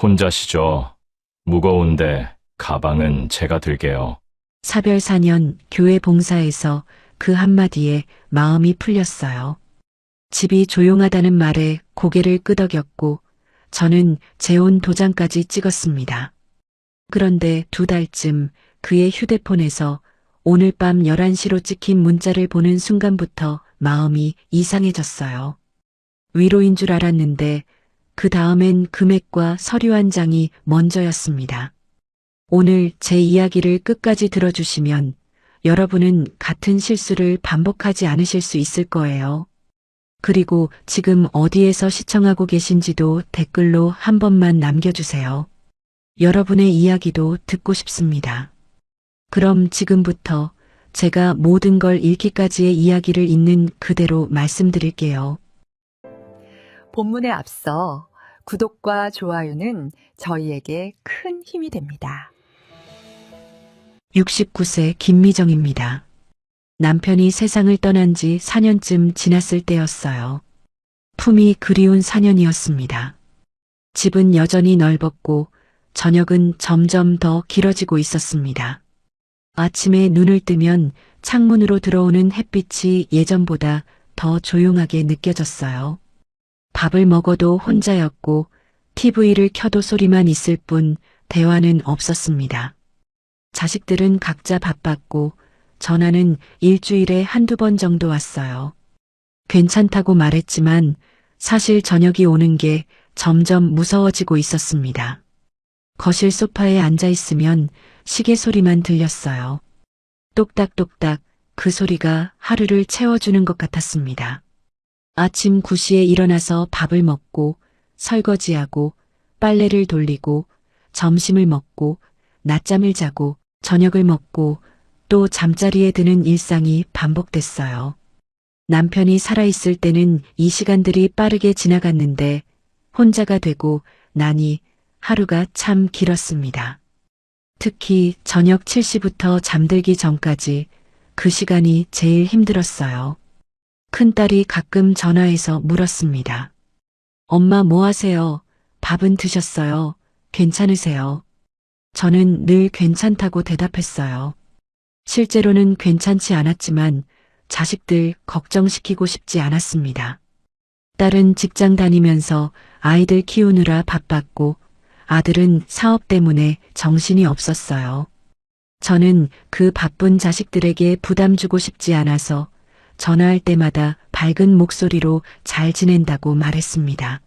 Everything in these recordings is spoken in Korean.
혼자시죠? 무거운데 가방은 제가 들게요. 사별 4년 교회 봉사에서 그 한마디에 마음이 풀렸어요. 집이 조용하다는 말에 고개를 끄덕였고 저는 재혼 도장까지 찍었습니다. 그런데 2달쯤 그의 휴대폰에서 오늘 밤 11시로 찍힌 문자를 보는 순간부터 마음이 이상해졌어요. 위로인 줄 알았는데 그 다음엔 금액과 서류 한 장이 먼저였습니다. 오늘 제 이야기를 끝까지 들어주시면 여러분은 같은 실수를 반복하지 않으실 수 있을 거예요. 그리고 지금 어디에서 시청하고 계신지도 댓글로 한 번만 남겨주세요. 여러분의 이야기도 듣고 싶습니다. 그럼 지금부터 제가 모든 걸 읽기까지의 이야기를 있는 그대로 말씀드릴게요. 본문에 앞서 구독과 좋아요는 저희에게 큰 힘이 됩니다. 69세 김미정입니다. 남편이 세상을 떠난 지 4년쯤 지났을 때였어요. 품이 그리운 4년이었습니다. 집은 여전히 넓었고 저녁은 점점 더 길어지고 있었습니다. 아침에 눈을 뜨면 창문으로 들어오는 햇빛이 예전보다 더 조용하게 느껴졌어요. 밥을 먹어도 혼자였고 TV를 켜도 소리만 있을 뿐 대화는 없었습니다. 자식들은 각자 바빴고 전화는 일주일에 1~2번 정도 왔어요. 괜찮다고 말했지만 사실 저녁이 오는 게 점점 무서워지고 있었습니다. 거실 소파에 앉아 있으면 시계 소리만 들렸어요. 똑딱똑딱 그 소리가 하루를 채워주는 것 같았습니다. 아침 9시에 일어나서 밥을 먹고 설거지하고 빨래를 돌리고 점심을 먹고 낮잠을 자고 저녁을 먹고 또 잠자리에 드는 일상이 반복됐어요. 남편이 살아있을 때는 이 시간들이 빠르게 지나갔는데 혼자가 되고 나니 하루가 참 길었습니다. 특히 저녁 7시부터 잠들기 전까지 그 시간이 제일 힘들었어요. 큰딸이 가끔 전화해서 물었습니다. 엄마 뭐 하세요? 밥은 드셨어요? 괜찮으세요? 저는 늘 괜찮다고 대답했어요. 실제로는 괜찮지 않았지만 자식들 걱정시키고 싶지 않았습니다. 딸은 직장 다니면서 아이들 키우느라 바빴고 아들은 사업 때문에 정신이 없었어요. 저는 그 바쁜 자식들에게 부담 주고 싶지 않아서 전화할 때마다 밝은 목소리로 잘 지낸다고 말했습니다.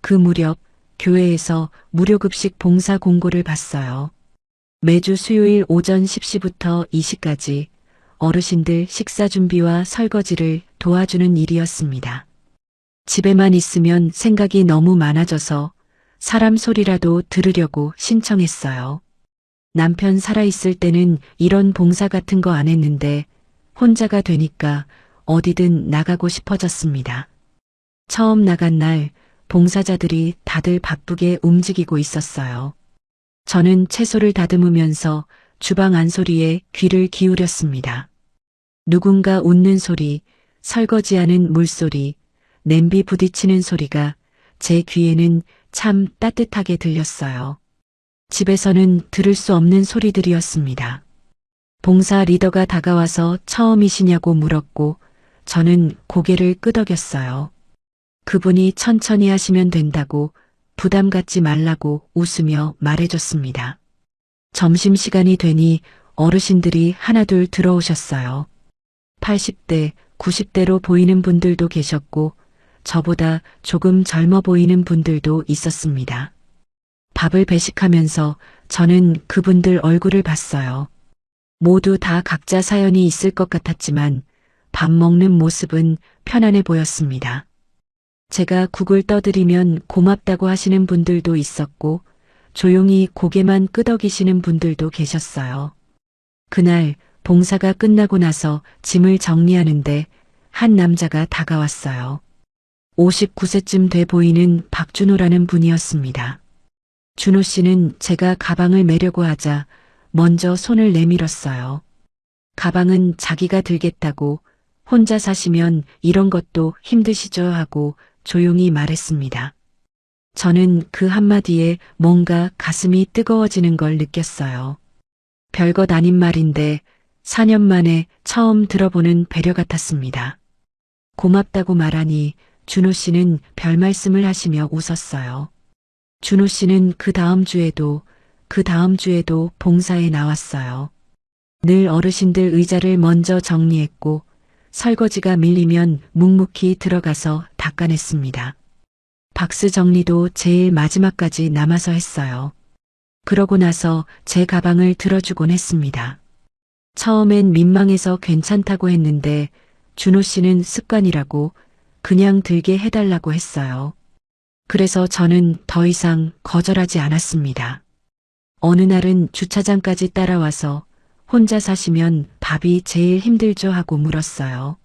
그 무렵 교회에서 무료급식 봉사 공고를 봤어요. 매주 수요일 오전 10시부터 2시까지 어르신들 식사 준비와 설거지를 도와주는 일이었습니다. 집에만 있으면 생각이 너무 많아져서 사람 소리라도 들으려고 신청했어요. 남편 살아있을 때는 이런 봉사 같은 거 안 했는데 혼자가 되니까 어디든 나가고 싶어졌습니다. 처음 나간 날 봉사자들이 다들 바쁘게 움직이고 있었어요. 저는 채소를 다듬으면서 주방 안소리에 귀를 기울였습니다. 누군가 웃는 소리, 설거지하는 물소리, 냄비 부딪히는 소리가 제 귀에는 참 따뜻하게 들렸어요. 집에서는 들을 수 없는 소리들이었습니다. 봉사 리더가 다가와서 처음이시냐고 물었고 저는 고개를 끄덕였어요. 그분이 천천히 하시면 된다고 부담 갖지 말라고 웃으며 말해줬습니다. 점심시간이 되니 어르신들이 하나둘 들어오셨어요. 80대, 90대로 보이는 분들도 계셨고 저보다 조금 젊어 보이는 분들도 있었습니다. 밥을 배식하면서 저는 그분들 얼굴을 봤어요. 모두 다 각자 사연이 있을 것 같았지만 밥 먹는 모습은 편안해 보였습니다. 제가 국을 떠드리면 고맙다고 하시는 분들도 있었고 조용히 고개만 끄덕이시는 분들도 계셨어요. 그날 봉사가 끝나고 나서 짐을 정리하는데 한 남자가 다가왔어요. 59세쯤 돼 보이는 박준호라는 분이었습니다. 준호 씨는 제가 가방을 메려고 하자 먼저 손을 내밀었어요. 가방은 자기가 들겠다고 혼자 사시면 이런 것도 힘드시죠 하고 조용히 말했습니다. 저는 그 한마디에 뭔가 가슴이 뜨거워지는 걸 느꼈어요. 별것 아닌 말인데 4년 만에 처음 들어보는 배려 같았습니다. 고맙다고 말하니 준호 씨는 별 말씀을 하시며 웃었어요. 준호 씨는 그 다음 주에도 봉사에 나왔어요. 늘 어르신들 의자를 먼저 정리했고 설거지가 밀리면 묵묵히 들어가서 닦아냈습니다. 박스 정리도 제일 마지막까지 남아서 했어요. 그러고 나서 제 가방을 들어주곤 했습니다. 처음엔 민망해서 괜찮다고 했는데 준호 씨는 습관이라고 그냥 들게 해달라고 했어요. 그래서 저는 더 이상 거절하지 않았습니다. 어느 날은 주차장까지 따라와서 혼자 사시면 밥이 제일 힘들죠 하고 물었어요.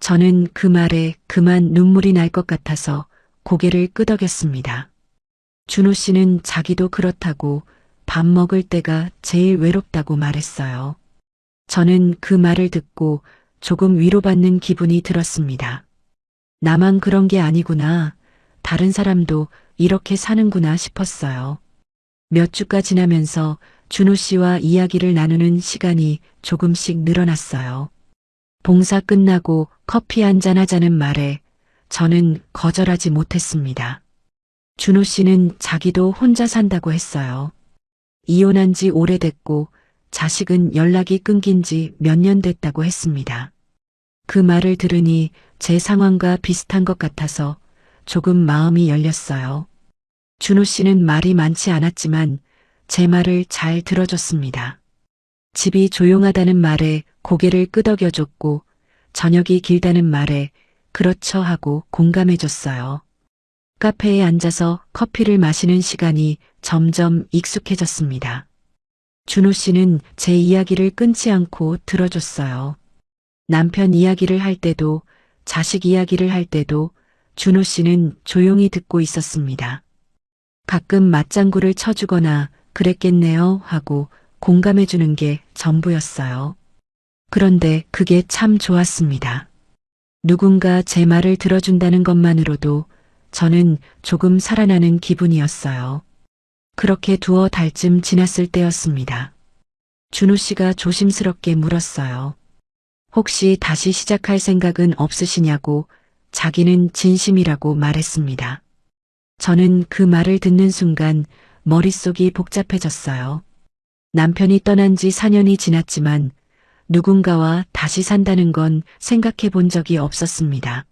저는 그 말에 그만 눈물이 날 것 같아서 고개를 끄덕였습니다. 준호 씨는 자기도 그렇다고 밥 먹을 때가 제일 외롭다고 말했어요. 저는 그 말을 듣고 조금 위로받는 기분이 들었습니다. 나만 그런 게 아니구나. 다른 사람도 이렇게 사는구나 싶었어요. 몇 주가 지나면서 준호 씨와 이야기를 나누는 시간이 조금씩 늘어났어요. 봉사 끝나고 커피 한잔 하자는 말에 저는 거절하지 못했습니다. 준호 씨는 자기도 혼자 산다고 했어요. 이혼한 지 오래됐고 자식은 연락이 끊긴 지 몇 년 됐다고 했습니다. 그 말을 들으니 제 상황과 비슷한 것 같아서 조금 마음이 열렸어요. 준호 씨는 말이 많지 않았지만 제 말을 잘 들어줬습니다. 집이 조용하다는 말에 고개를 끄덕여줬고 저녁이 길다는 말에 그렇죠 하고 공감해줬어요. 카페에 앉아서 커피를 마시는 시간이 점점 익숙해졌습니다. 준호 씨는 제 이야기를 끊지 않고 들어줬어요. 남편 이야기를 할 때도 자식 이야기를 할 때도 준호 씨는 조용히 듣고 있었습니다. 가끔 맞장구를 쳐주거나 그랬겠네요 하고 공감해주는 게 전부였어요. 그런데 그게 참 좋았습니다. 누군가 제 말을 들어준다는 것만으로도 저는 조금 살아나는 기분이었어요. 그렇게 두어 달쯤 지났을 때였습니다. 준호 씨가 조심스럽게 물었어요. 혹시 다시 시작할 생각은 없으시냐고. 자기는 진심이라고 말했습니다. 저는 그 말을 듣는 순간 머릿속이 복잡해졌어요. 남편이 떠난 지 4년이 지났지만 누군가와 다시 산다는 건 생각해 본 적이 없었습니다.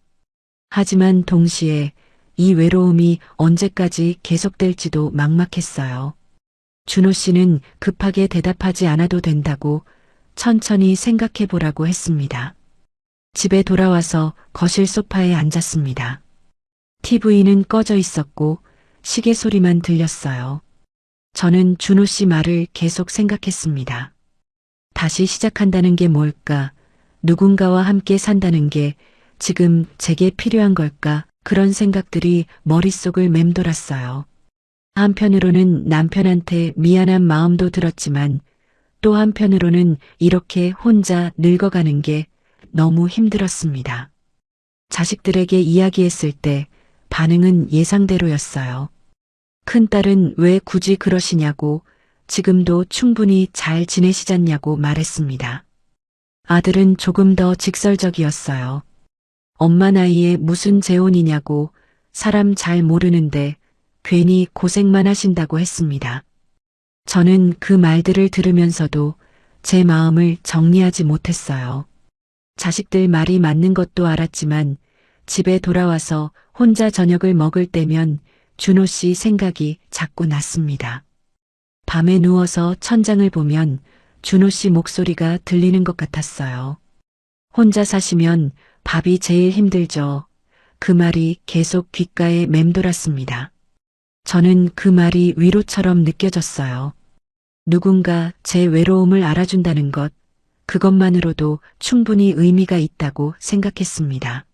하지만 동시에 이 외로움이 언제까지 계속될지도 막막했어요. 준호 씨는 급하게 대답하지 않아도 된다고 천천히 생각해 보라고 했습니다. 집에 돌아와서 거실 소파에 앉았습니다. TV는 꺼져 있었고 시계 소리만 들렸어요. 저는 준호 씨 말을 계속 생각했습니다. 다시 시작한다는 게 뭘까? 누군가와 함께 산다는 게 지금 제게 필요한 걸까? 그런 생각들이 머릿속을 맴돌았어요. 한편으로는 남편한테 미안한 마음도 들었지만 또 한편으로는 이렇게 혼자 늙어가는 게 너무 힘들었습니다. 자식들에게 이야기했을 때 반응은 예상대로였어요. 큰딸은 왜 굳이 그러시냐고 지금도 충분히 잘 지내시잖냐고 말했습니다. 아들은 조금 더 직설적이었어요. 엄마 나이에 무슨 재혼이냐고 사람 잘 모르는데 괜히 고생만 하신다고 했습니다. 저는 그 말들을 들으면서도 제 마음을 정리하지 못했어요. 자식들 말이 맞는 것도 알았지만 집에 돌아와서 혼자 저녁을 먹을 때면 준호 씨 생각이 자꾸 났습니다. 밤에 누워서 천장을 보면 준호 씨 목소리가 들리는 것 같았어요. 혼자 사시면 밥이 제일 힘들죠. 그 말이 계속 귓가에 맴돌았습니다. 저는 그 말이 위로처럼 느껴졌어요. 누군가 제 외로움을 알아준다는 것, 그것만으로도 충분히 의미가 있다고 생각했습니다.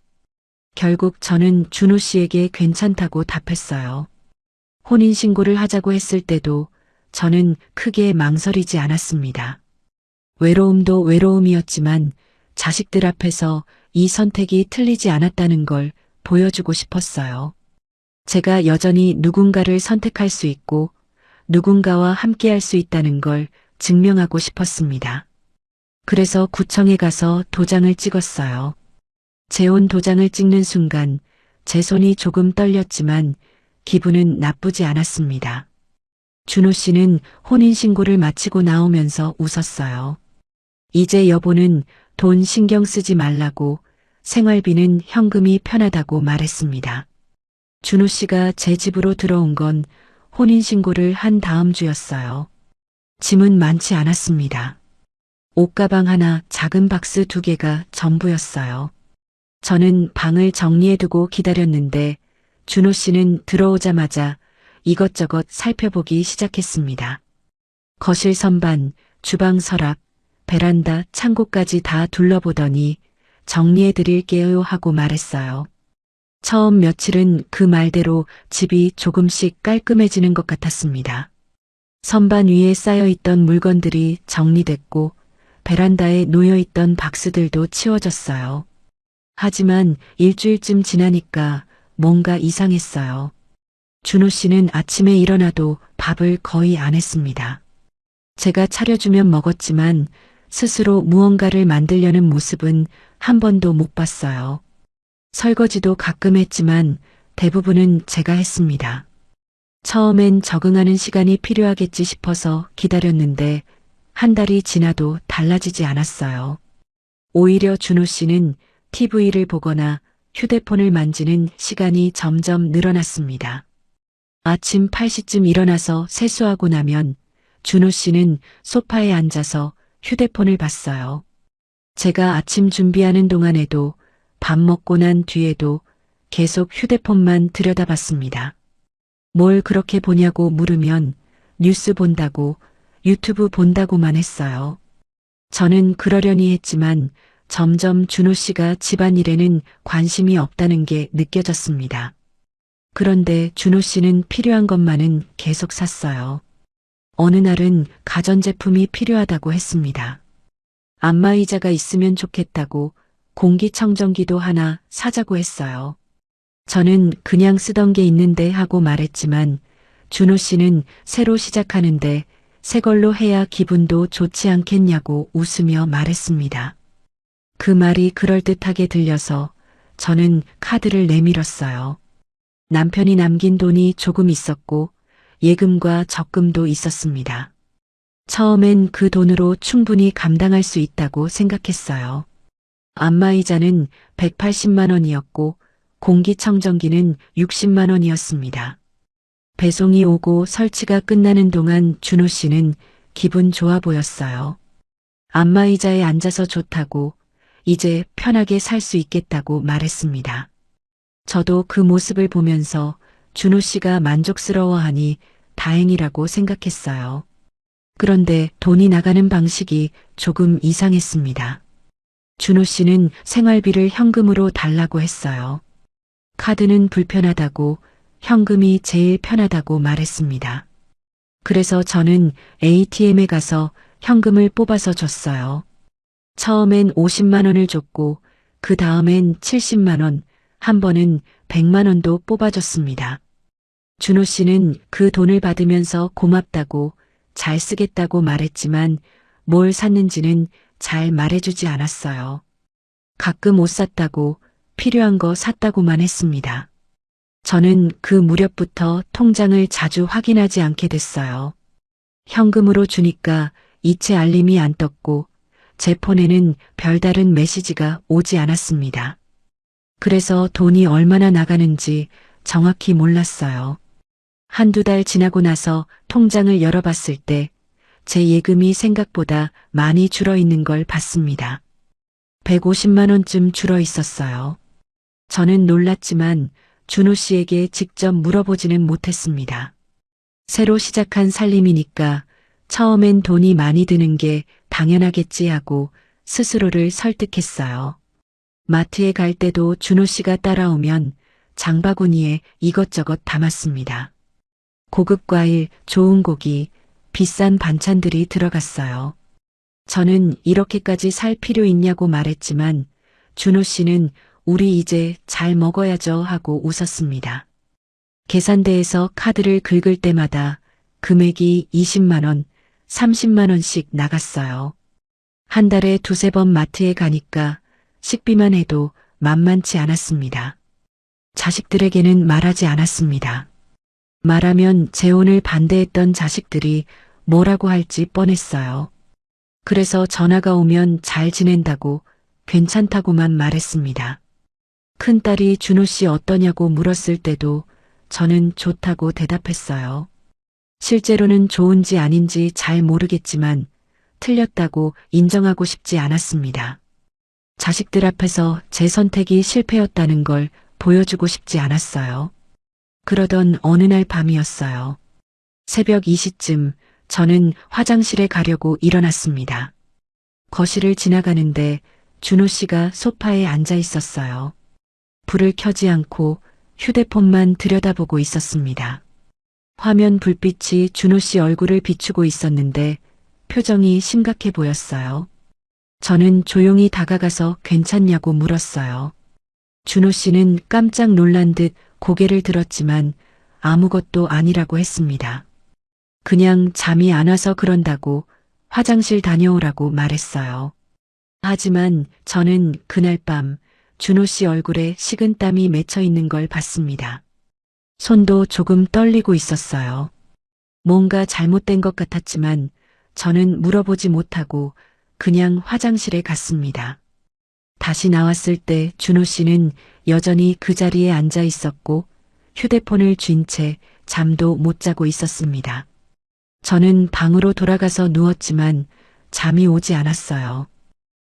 결국 저는 준호 씨에게 괜찮다고 답했어요. 혼인신고를 하자고 했을 때도 저는 크게 망설이지 않았습니다. 외로움도 외로움이었지만 자식들 앞에서 이 선택이 틀리지 않았다는 걸 보여주고 싶었어요. 제가 여전히 누군가를 선택할 수 있고 누군가와 함께할 수 있다는 걸 증명하고 싶었습니다. 그래서 구청에 가서 도장을 찍었어요. 재혼 도장을 찍는 순간 제 손이 조금 떨렸지만 기분은 나쁘지 않았습니다. 준호 씨는 혼인신고를 마치고 나오면서 웃었어요. 이제 여보는 돈 신경 쓰지 말라고, 생활비는 현금이 편하다고 말했습니다. 준호 씨가 제 집으로 들어온 건 혼인신고를 한 다음 주였어요. 짐은 많지 않았습니다. 옷가방 하나, 작은 박스 2개가 전부였어요. 저는 방을 정리해두고 기다렸는데 준호 씨는 들어오자마자 이것저것 살펴보기 시작했습니다. 거실 선반, 주방 서랍, 베란다, 창고까지 다 둘러보더니 정리해드릴게요 하고 말했어요. 처음 며칠은 그 말대로 집이 조금씩 깔끔해지는 것 같았습니다. 선반 위에 쌓여있던 물건들이 정리됐고 베란다에 놓여있던 박스들도 치워졌어요. 하지만 일주일쯤 지나니까 뭔가 이상했어요. 준호 씨는 아침에 일어나도 밥을 거의 안 했습니다. 제가 차려주면 먹었지만 스스로 무언가를 만들려는 모습은 한 번도 못 봤어요. 설거지도 가끔 했지만 대부분은 제가 했습니다. 처음엔 적응하는 시간이 필요하겠지 싶어서 기다렸는데 한 달이 지나도 달라지지 않았어요. 오히려 준호 씨는 TV를 보거나 휴대폰을 만지는 시간이 점점 늘어났습니다. 아침 8시쯤 일어나서 세수하고 나면 준호 씨는 소파에 앉아서 휴대폰을 봤어요. 제가 아침 준비하는 동안에도 밥 먹고 난 뒤에도 계속 휴대폰만 들여다봤습니다. 뭘 그렇게 보냐고 물으면 뉴스 본다고, 유튜브 본다고만 했어요. 저는 그러려니 했지만 점점 준호 씨가 집안일에는 관심이 없다는 게 느껴졌습니다. 그런데 준호 씨는 필요한 것만은 계속 샀어요. 어느 날은 가전제품이 필요하다고 했습니다. 안마의자가 있으면 좋겠다고 공기청정기도 하나 사자고 했어요. 저는 그냥 쓰던 게 있는데 하고 말했지만 준호 씨는 새로 시작하는데 새 걸로 해야 기분도 좋지 않겠냐고 웃으며 말했습니다. 그 말이 그럴듯하게 들려서 저는 카드를 내밀었어요. 남편이 남긴 돈이 조금 있었고 예금과 적금도 있었습니다. 처음엔 그 돈으로 충분히 감당할 수 있다고 생각했어요. 안마의자는 180만 원이었고 공기청정기는 60만 원이었습니다. 배송이 오고 설치가 끝나는 동안 준호 씨는 기분 좋아 보였어요. 안마의자에 앉아서 좋다고, 이제 편하게 살 수 있겠다고 말했습니다. 저도 그 모습을 보면서 준호 씨가 만족스러워하니 다행이라고 생각했어요. 그런데 돈이 나가는 방식이 조금 이상했습니다. 준호 씨는 생활비를 현금으로 달라고 했어요. 카드는 불편하다고, 현금이 제일 편하다고 말했습니다. 그래서 저는 ATM에 가서 현금을 뽑아서 줬어요. 처음엔 50만 원을 줬고 그 다음엔 70만 원, 한 번은 100만 원도 뽑아줬습니다. 준호 씨는 그 돈을 받으면서 고맙다고, 잘 쓰겠다고 말했지만 뭘 샀는지는 잘 말해주지 않았어요. 가끔 옷 샀다고, 필요한 거 샀다고만 했습니다. 저는 그 무렵부터 통장을 자주 확인하지 않게 됐어요. 현금으로 주니까 이체 알림이 안 떴고 제 폰에는 별다른 메시지가 오지 않았습니다. 그래서 돈이 얼마나 나가는지 정확히 몰랐어요. 한두 달 지나고 나서 통장을 열어봤을 때 제 예금이 생각보다 많이 줄어 있는 걸 봤습니다. 150만 원쯤 줄어 있었어요. 저는 놀랐지만 준호 씨에게 직접 물어보지는 못했습니다. 새로 시작한 살림이니까 처음엔 돈이 많이 드는 게 당연하겠지 하고 스스로를 설득했어요. 마트에 갈 때도 준호 씨가 따라오면 장바구니에 이것저것 담았습니다. 고급 과일, 좋은 고기, 비싼 반찬들이 들어갔어요. 저는 이렇게까지 살 필요 있냐고 말했지만 준호 씨는 우리 이제 잘 먹어야죠 하고 웃었습니다. 계산대에서 카드를 긁을 때마다 금액이 20만 원, 30만 원씩 나갔어요. 한 달에 두세 번 마트에 가니까 식비만 해도 만만치 않았습니다. 자식들에게는 말하지 않았습니다. 말하면 재혼을 반대했던 자식들이 뭐라고 할지 뻔했어요. 그래서 전화가 오면 잘 지낸다고 괜찮다고만 말했습니다. 큰딸이 준호 씨 어떠냐고 물었을 때도 저는 좋다고 대답했어요. 실제로는 좋은지 아닌지 잘 모르겠지만 틀렸다고 인정하고 싶지 않았습니다. 자식들 앞에서 제 선택이 실패였다는 걸 보여주고 싶지 않았어요. 그러던 어느 날 밤이었어요. 새벽 2시쯤 저는 화장실에 가려고 일어났습니다. 거실을 지나가는데 준호 씨가 소파에 앉아 있었어요. 불을 켜지 않고 휴대폰만 들여다보고 있었습니다. 화면 불빛이 준호 씨 얼굴을 비추고 있었는데 표정이 심각해 보였어요. 저는 조용히 다가가서 괜찮냐고 물었어요. 준호 씨는 깜짝 놀란 듯 고개를 들었지만 아무것도 아니라고 했습니다. 그냥 잠이 안 와서 그런다고 화장실 다녀오라고 말했어요. 하지만 저는 그날 밤 준호 씨 얼굴에 식은땀이 맺혀 있는 걸 봤습니다. 손도 조금 떨리고 있었어요. 뭔가 잘못된 것 같았지만 저는 물어보지 못하고 그냥 화장실에 갔습니다. 다시 나왔을 때 준호 씨는 여전히 그 자리에 앉아 있었고 휴대폰을 쥔 채 잠도 못 자고 있었습니다. 저는 방으로 돌아가서 누웠지만 잠이 오지 않았어요.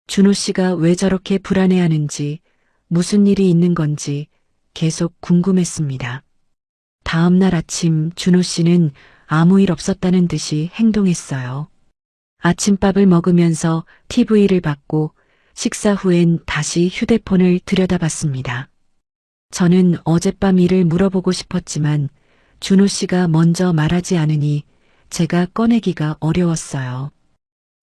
준호 씨가 왜 저렇게 불안해하는지, 무슨 일이 있는 건지 계속 궁금했습니다. 다음 날 아침 준호 씨는 아무 일 없었다는 듯이 행동했어요. 아침밥을 먹으면서 TV를 봤고 식사 후엔 다시 휴대폰을 들여다봤습니다. 저는 어젯밤 일을 물어보고 싶었지만 준호 씨가 먼저 말하지 않으니 제가 꺼내기가 어려웠어요.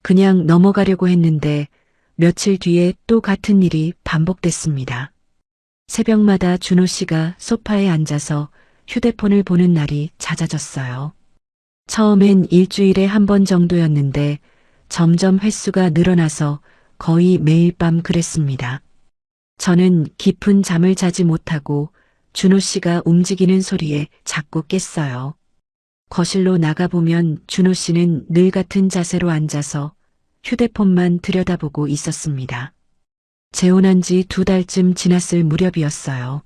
그냥 넘어가려고 했는데 며칠 뒤에 또 같은 일이 반복됐습니다. 새벽마다 준호 씨가 소파에 앉아서 휴대폰을 보는 날이 잦아졌어요. 처음엔 일주일에 한 번 정도였는데 점점 횟수가 늘어나서 거의 매일 밤 그랬습니다. 저는 깊은 잠을 자지 못하고 준호 씨가 움직이는 소리에 자꾸 깼어요. 거실로 나가보면 준호 씨는 늘 같은 자세로 앉아서 휴대폰만 들여다보고 있었습니다. 재혼한 지 2달쯤 지났을 무렵이었어요.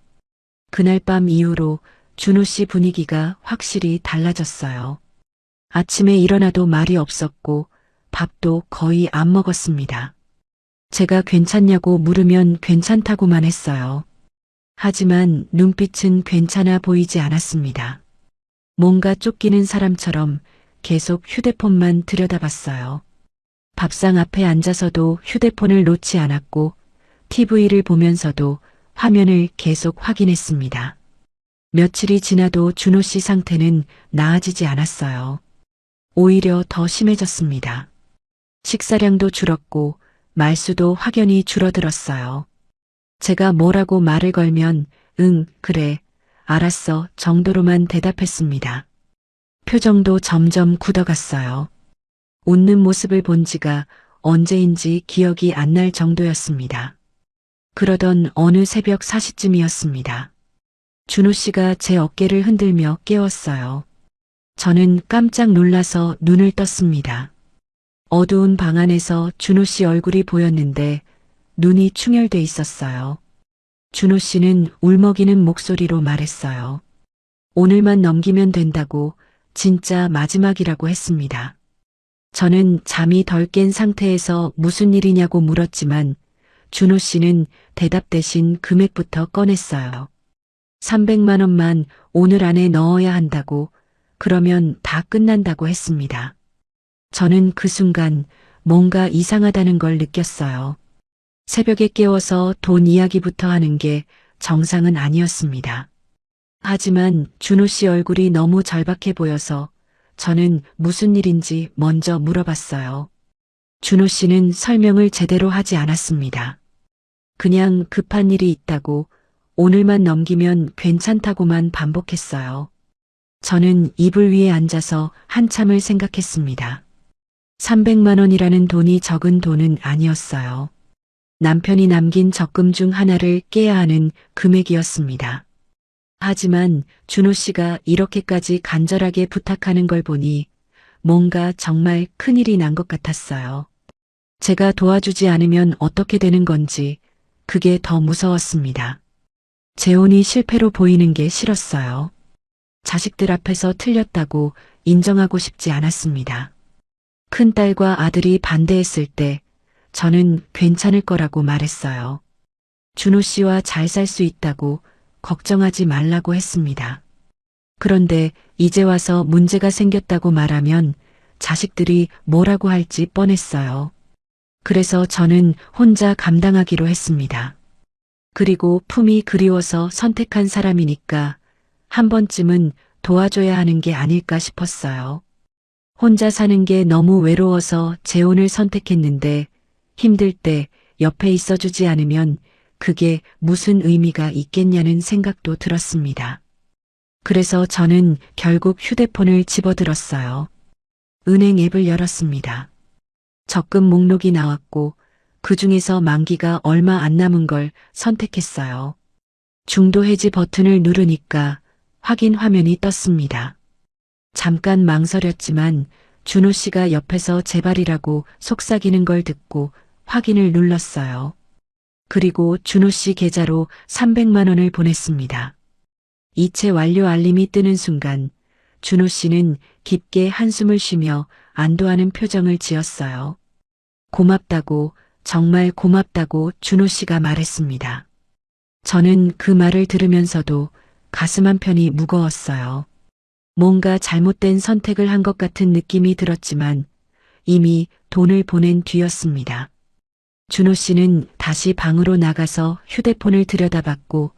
그날 밤 이후로 준호 씨 분위기가 확실히 달라졌어요. 아침에 일어나도 말이 없었고 밥도 거의 안 먹었습니다. 제가 괜찮냐고 물으면 괜찮다고만 했어요. 하지만 눈빛은 괜찮아 보이지 않았습니다. 뭔가 쫓기는 사람처럼 계속 휴대폰만 들여다봤어요. 밥상 앞에 앉아서도 휴대폰을 놓지 않았고 TV를 보면서도 화면을 계속 확인했습니다. 며칠이 지나도 준호 씨 상태는 나아지지 않았어요. 오히려 더 심해졌습니다. 식사량도 줄었고 말수도 확연히 줄어들었어요. 제가 뭐라고 말을 걸면 응, 그래, 알았어 정도로만 대답했습니다. 표정도 점점 굳어갔어요. 웃는 모습을 본 지가 언제인지 기억이 안 날 정도였습니다. 그러던 어느 새벽 4시쯤이었습니다. 준호 씨가 제 어깨를 흔들며 깨웠어요. 저는 깜짝 놀라서 눈을 떴습니다. 어두운 방 안에서 준호 씨 얼굴이 보였는데 눈이 충혈돼 있었어요. 준호 씨는 울먹이는 목소리로 말했어요. 오늘만 넘기면 된다고 진짜 마지막이라고 했습니다. 저는 잠이 덜 깬 상태에서 무슨 일이냐고 물었지만 준호 씨는 대답 대신 금액부터 꺼냈어요. 300만 원만 오늘 안에 넣어야 한다고, 그러면 다 끝난다고 했습니다. 저는 그 순간 뭔가 이상하다는 걸 느꼈어요. 새벽에 깨워서 돈 이야기부터 하는 게 정상은 아니었습니다. 하지만 준호 씨 얼굴이 너무 절박해 보여서 저는 무슨 일인지 먼저 물어봤어요. 준호 씨는 설명을 제대로 하지 않았습니다. 그냥 급한 일이 있다고 오늘만 넘기면 괜찮다고만 반복했어요. 저는 이불 위에 앉아서 한참을 생각했습니다. 300만 원이라는 돈이 적은 돈은 아니었어요. 남편이 남긴 적금 중 하나를 깨야 하는 금액이었습니다. 하지만 준호 씨가 이렇게까지 간절하게 부탁하는 걸 보니 뭔가 정말 큰일이 난 것 같았어요. 제가 도와주지 않으면 어떻게 되는 건지 그게 더 무서웠습니다. 재혼이 실패로 보이는 게 싫었어요. 자식들 앞에서 틀렸다고 인정하고 싶지 않았습니다. 큰딸과 아들이 반대했을 때 저는 괜찮을 거라고 말했어요. 준호 씨와 잘 살 수 있다고 걱정하지 말라고 했습니다. 그런데 이제 와서 문제가 생겼다고 말하면 자식들이 뭐라고 할지 뻔했어요. 그래서 저는 혼자 감당하기로 했습니다. 그리고 품이 그리워서 선택한 사람이니까 한 번쯤은 도와줘야 하는 게 아닐까 싶었어요. 혼자 사는 게 너무 외로워서 재혼을 선택했는데 힘들 때 옆에 있어주지 않으면 그게 무슨 의미가 있겠냐는 생각도 들었습니다. 그래서 저는 결국 휴대폰을 집어들었어요. 은행 앱을 열었습니다. 적금 목록이 나왔고 그 중에서 만기가 얼마 안 남은 걸 선택했어요. 중도 해지 버튼을 누르니까 확인 화면이 떴습니다. 잠깐 망설였지만 준호 씨가 옆에서 제발이라고 속삭이는 걸 듣고 확인을 눌렀어요. 그리고 준호 씨 계좌로 300만 원을 보냈습니다. 이체 완료 알림이 뜨는 순간 준호 씨는 깊게 한숨을 쉬며 안도하는 표정을 지었어요. 고맙다고, 정말 고맙다고 준호 씨가 말했습니다. 저는 그 말을 들으면서도 가슴 한편이 무거웠어요. 뭔가 잘못된 선택을 한 것 같은 느낌이 들었지만 이미 돈을 보낸 뒤였습니다. 준호 씨는 다시 방으로 나가서 휴대폰을 들여다봤고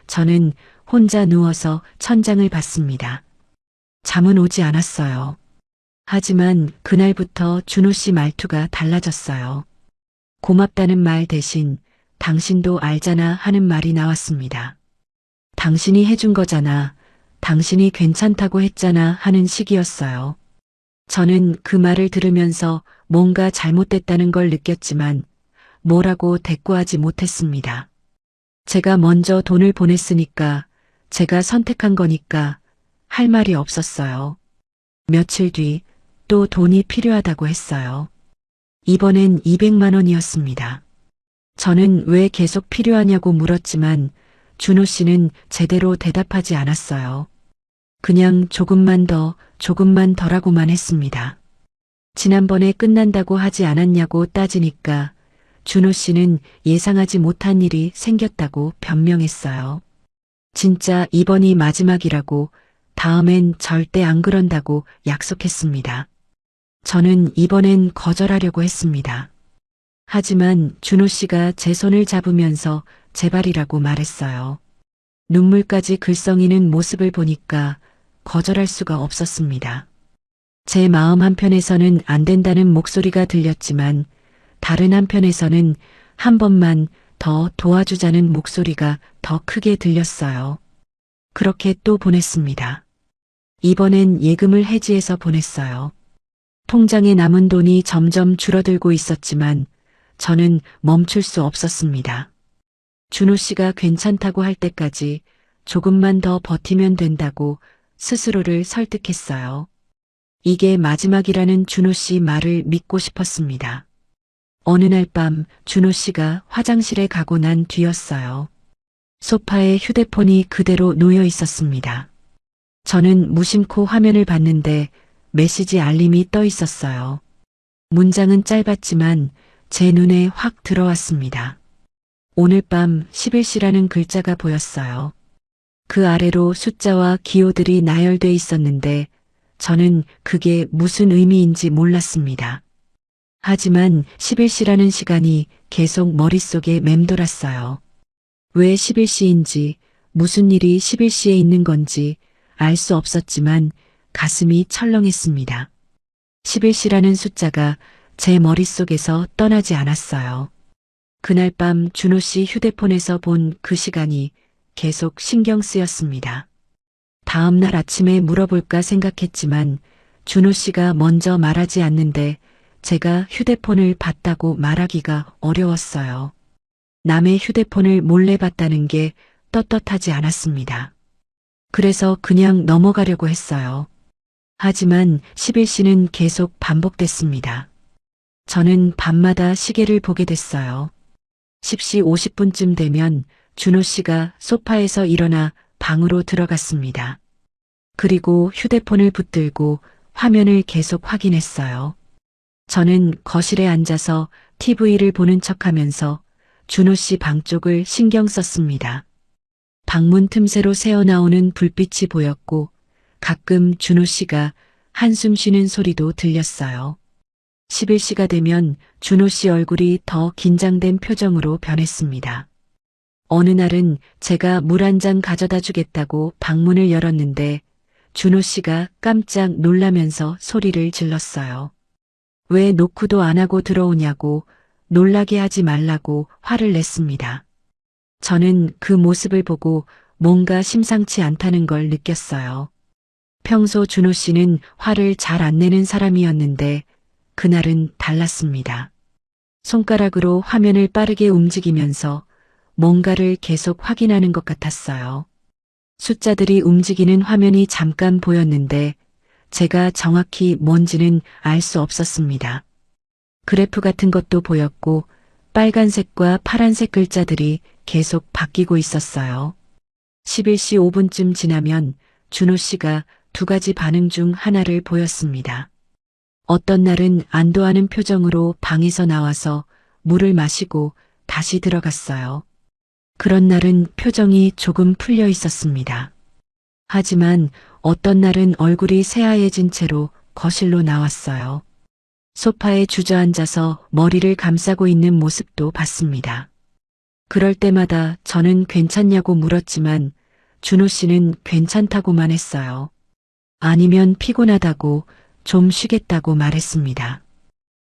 저는 혼자 누워서 천장을 봤습니다. 잠은 오지 않았어요. 하지만 그날부터 준호 씨 말투가 달라졌어요. 고맙다는 말 대신 당신도 알잖아 하는 말이 나왔습니다. 당신이 해준 거잖아. 당신이 괜찮다고 했잖아 하는 식이었어요. 저는 그 말을 들으면서 뭔가 잘못됐다는 걸 느꼈지만 뭐라고 대꾸하지 못했습니다. 제가 먼저 돈을 보냈으니까, 제가 선택한 거니까 할 말이 없었어요. 며칠 뒤 또 돈이 필요하다고 했어요. 이번엔 200만 원이었습니다. 저는 왜 계속 필요하냐고 물었지만 준호 씨는 제대로 대답하지 않았어요. 그냥 조금만 더라고만 했습니다. 지난번에 끝난다고 하지 않았냐고 따지니까 준호 씨는 예상하지 못한 일이 생겼다고 변명했어요. 진짜 이번이 마지막이라고, 다음엔 절대 안 그런다고 약속했습니다. 저는 이번엔 거절하려고 했습니다. 하지만 준호 씨가 제 손을 잡으면서 제발이라고 말했어요. 눈물까지 글썽이는 모습을 보니까 거절할 수가 없었습니다. 제 마음 한편에서는 안 된다는 목소리가 들렸지만 다른 한편에서는 한 번만 더 도와주자는 목소리가 더 크게 들렸어요. 그렇게 또 보냈습니다. 이번엔 예금을 해지해서 보냈어요. 통장에 남은 돈이 점점 줄어들고 있었지만 저는 멈출 수 없었습니다. 준호 씨가 괜찮다고 할 때까지 조금만 더 버티면 된다고 스스로를 설득했어요. 이게 마지막이라는 준호 씨 말을 믿고 싶었습니다. 어느 날 밤 준호 씨가 화장실에 가고 난 뒤였어요. 소파에 휴대폰이 그대로 놓여 있었습니다. 저는 무심코 화면을 봤는데 메시지 알림이 떠 있었어요. 문장은 짧았지만 제 눈에 확 들어왔습니다. 오늘 밤 11시라는 글자가 보였어요. 그 아래로 숫자와 기호들이 나열돼 있었는데 저는 그게 무슨 의미인지 몰랐습니다. 하지만 11시라는 시간이 계속 머릿속에 맴돌았어요. 왜 11시인지, 무슨 일이 11시에 있는 건지 알 수 없었지만 가슴이 철렁했습니다. 11시라는 숫자가 제 머릿속에서 떠나지 않았어요. 그날 밤 준호 씨 휴대폰에서 본 그 시간이 계속 신경 쓰였습니다. 다음 날 아침에 물어볼까 생각했지만 준호 씨가 먼저 말하지 않는데 제가 휴대폰을 봤다고 말하기가 어려웠어요. 남의 휴대폰을 몰래 봤다는 게 떳떳하지 않았습니다. 그래서 그냥 넘어가려고 했어요. 하지만 11시는 계속 반복됐습니다. 저는 밤마다 시계를 보게 됐어요. 10시 50분쯤 되면 준호 씨가 소파에서 일어나 방으로 들어갔습니다. 그리고 휴대폰을 붙들고 화면을 계속 확인했어요. 저는 거실에 앉아서 TV를 보는 척하면서 준호 씨 방 쪽을 신경 썼습니다. 방문 틈새로 새어나오는 불빛이 보였고 가끔 준호 씨가 한숨 쉬는 소리도 들렸어요. 11시가 되면 준호 씨 얼굴이 더 긴장된 표정으로 변했습니다. 어느 날은 제가 물 한 잔 가져다 주겠다고 방문을 열었는데 준호 씨가 깜짝 놀라면서 소리를 질렀어요. 왜 노크도 안 하고 들어오냐고 놀라게 하지 말라고 화를 냈습니다. 저는 그 모습을 보고 뭔가 심상치 않다는 걸 느꼈어요. 평소 준호 씨는 화를 잘 안 내는 사람이었는데 그날은 달랐습니다. 손가락으로 화면을 빠르게 움직이면서 뭔가를 계속 확인하는 것 같았어요. 숫자들이 움직이는 화면이 잠깐 보였는데 제가 정확히 뭔지는 알 수 없었습니다. 그래프 같은 것도 보였고 빨간색과 파란색 글자들이 계속 바뀌고 있었어요. 11시 5분쯤 지나면 준호 씨가 두 가지 반응 중 하나를 보였습니다. 어떤 날은 안도하는 표정으로 방에서 나와서 물을 마시고 다시 들어갔어요. 그런 날은 표정이 조금 풀려 있었습니다. 하지만 어떤 날은 얼굴이 새하얘진 채로 거실로 나왔어요. 소파에 주저앉아서 머리를 감싸고 있는 모습도 봤습니다. 그럴 때마다 저는 괜찮냐고 물었지만 준호 씨는 괜찮다고만 했어요. 아니면 피곤하다고 좀 쉬겠다고 말했습니다.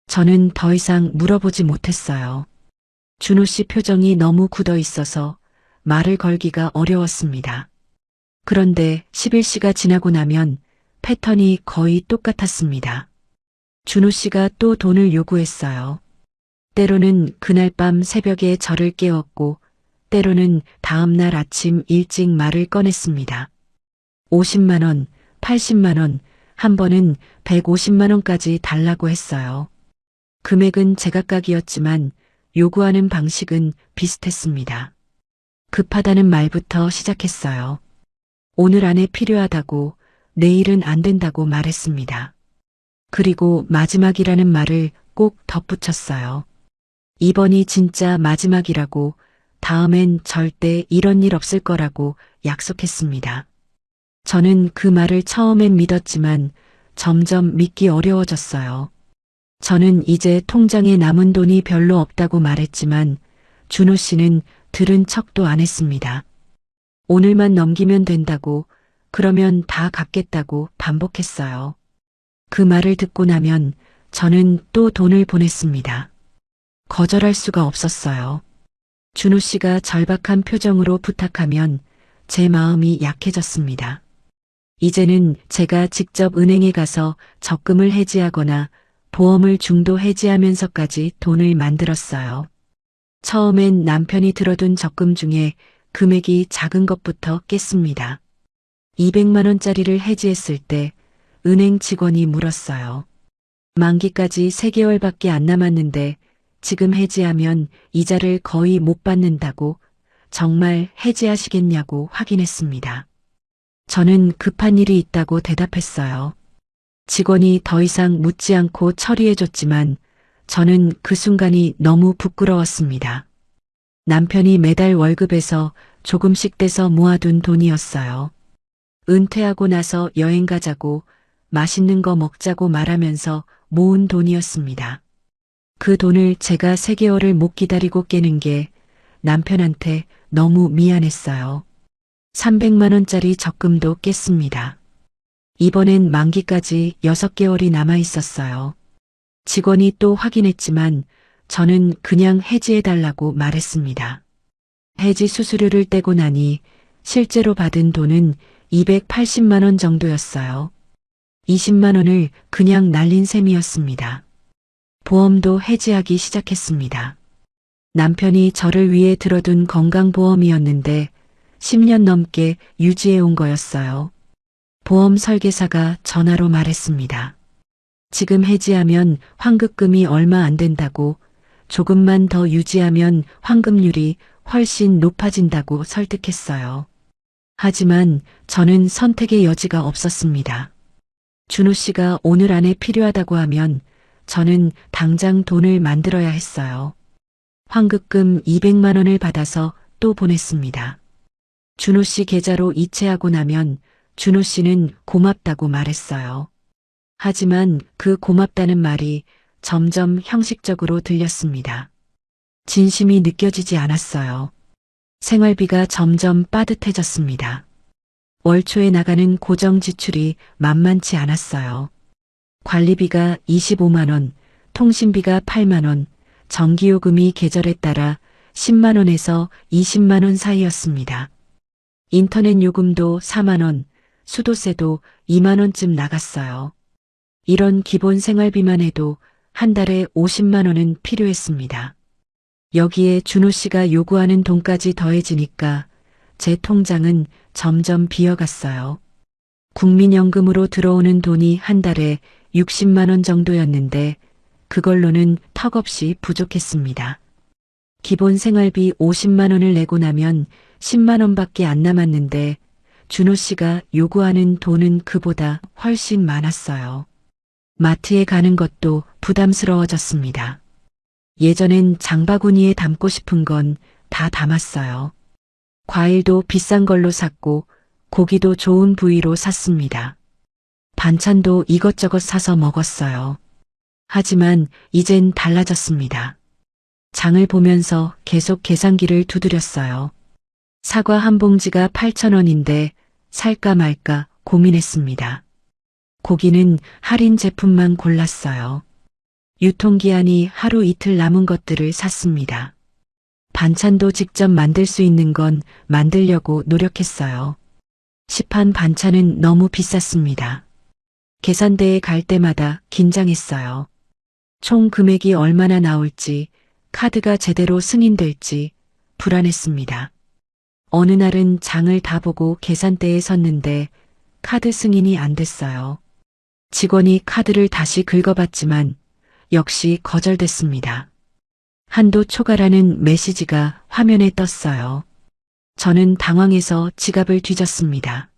저는 더 이상 물어보지 못했어요. 준호 씨 표정이 너무 굳어 있어서 말을 걸기가 어려웠습니다. 그런데 11시가 지나고 나면 패턴이 거의 똑같았습니다. 준호 씨가 또 돈을 요구했어요. 때로는 그날 밤 새벽에 저를 깨웠고 때로는 다음 날 아침 일찍 말을 꺼냈습니다. 50만 원, 80만 원, 한 번은 150만 원까지 달라고 했어요. 금액은 제각각이었지만 요구하는 방식은 비슷했습니다. 급하다는 말부터 시작했어요. 오늘 안에 필요하다고, 내일은 안 된다고 말했습니다. 그리고 마지막이라는 말을 꼭 덧붙였어요. 이번이 진짜 마지막이라고, 다음엔 절대 이런 일 없을 거라고 약속했습니다. 저는 그 말을 처음엔 믿었지만 점점 믿기 어려워졌어요. 저는 이제 통장에 남은 돈이 별로 없다고 말했지만 준호 씨는 들은 척도 안 했습니다. 오늘만 넘기면 된다고, 그러면 다 갚겠다고 반복했어요. 그 말을 듣고 나면 저는 또 돈을 보냈습니다. 거절할 수가 없었어요. 준호 씨가 절박한 표정으로 부탁하면 제 마음이 약해졌습니다. 이제는 제가 직접 은행에 가서 적금을 해지하거나 보험을 중도 해지하면서까지 돈을 만들었어요. 처음엔 남편이 들어둔 적금 중에 금액이 작은 것부터 깼습니다. 200만 원짜리를 해지했을 때 은행 직원이 물었어요. 만기까지 3개월밖에 안 남았는데 지금 해지하면 이자를 거의 못 받는다고, 정말 해지하시겠냐고 확인했습니다. 저는 급한 일이 있다고 대답했어요. 직원이 더 이상 묻지 않고 처리해줬지만 저는 그 순간이 너무 부끄러웠습니다. 남편이 매달 월급에서 조금씩 떼서 모아둔 돈이었어요. 은퇴하고 나서 여행 가자고, 맛있는 거 먹자고 말하면서 모은 돈이었습니다. 그 돈을 제가 3개월을 못 기다리고 깨는 게 남편한테 너무 미안했어요. 300만 원짜리 적금도 깼습니다. 이번엔 만기까지 6개월이 남아 있었어요. 직원이 또 확인했지만 저는 그냥 해지해달라고 말했습니다. 해지 수수료를 떼고 나니 실제로 받은 돈은 280만 원 정도였어요. 20만 원을 그냥 날린 셈이었습니다. 보험도 해지하기 시작했습니다. 남편이 저를 위해 들어둔 건강보험이었는데 10년 넘게 유지해 온 거였어요. 보험 설계사가 전화로 말했습니다. 지금 해지하면 환급금이 얼마 안 된다고, 조금만 더 유지하면 환급률이 훨씬 높아진다고 설득했어요. 하지만 저는 선택의 여지가 없었습니다. 준호 씨가 오늘 안에 필요하다고 하면 저는 당장 돈을 만들어야 했어요. 환급금 200만 원을 받아서 또 보냈습니다. 준호 씨 계좌로 이체하고 나면 준호 씨는 고맙다고 말했어요. 하지만 그 고맙다는 말이 점점 형식적으로 들렸습니다. 진심이 느껴지지 않았어요. 생활비가 점점 빠듯해졌습니다. 월 초에 나가는 고정 지출이 만만치 않았어요. 관리비가 25만 원, 통신비가 8만 원, 전기요금이 계절에 따라 10만 원에서 20만 원 사이였습니다. 인터넷 요금도 4만 원, 수도세도 2만 원쯤 나갔어요. 이런 기본 생활비만 해도 한 달에 50만 원은 필요했습니다. 여기에 준호 씨가 요구하는 돈까지 더해지니까 제 통장은 점점 비어갔어요. 국민연금으로 들어오는 돈이 한 달에 60만 원 정도였는데 그걸로는 턱없이 부족했습니다. 기본 생활비 50만 원을 내고 나면 10만 원밖에 안 남았는데 준호 씨가 요구하는 돈은 그보다 훨씬 많았어요. 마트에 가는 것도 부담스러워졌습니다. 예전엔 장바구니에 담고 싶은 건 다 담았어요. 과일도 비싼 걸로 샀고 고기도 좋은 부위로 샀습니다. 반찬도 이것저것 사서 먹었어요. 하지만 이젠 달라졌습니다. 장을 보면서 계속 계산기를 두드렸어요. 사과 한 봉지가 8,000원인데 살까 말까 고민했습니다. 고기는 할인 제품만 골랐어요. 유통기한이 하루 이틀 남은 것들을 샀습니다. 반찬도 직접 만들 수 있는 건 만들려고 노력했어요. 시판 반찬은 너무 비쌌습니다. 계산대에 갈 때마다 긴장했어요. 총 금액이 얼마나 나올지, 카드가 제대로 승인될지 불안했습니다. 어느 날은 장을 다 보고 계산대에 섰는데 카드 승인이 안 됐어요. 직원이 카드를 다시 긁어봤지만 역시 거절됐습니다. 한도 초과라는 메시지가 화면에 떴어요. 저는 당황해서 지갑을 뒤졌습니다.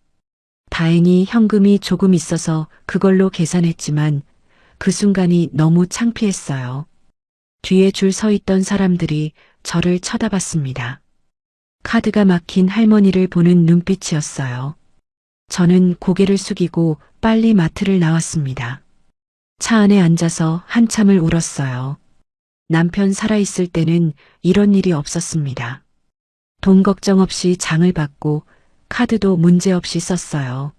다행히 현금이 조금 있어서 그걸로 계산했지만 그 순간이 너무 창피했어요. 뒤에 줄 서 있던 사람들이 저를 쳐다봤습니다. 카드가 막힌 할머니를 보는 눈빛이었어요. 저는 고개를 숙이고 빨리 마트를 나왔습니다. 차 안에 앉아서 한참을 울었어요. 남편 살아있을 때는 이런 일이 없었습니다. 돈 걱정 없이 장을 받고 카드도 문제없이 썼어요.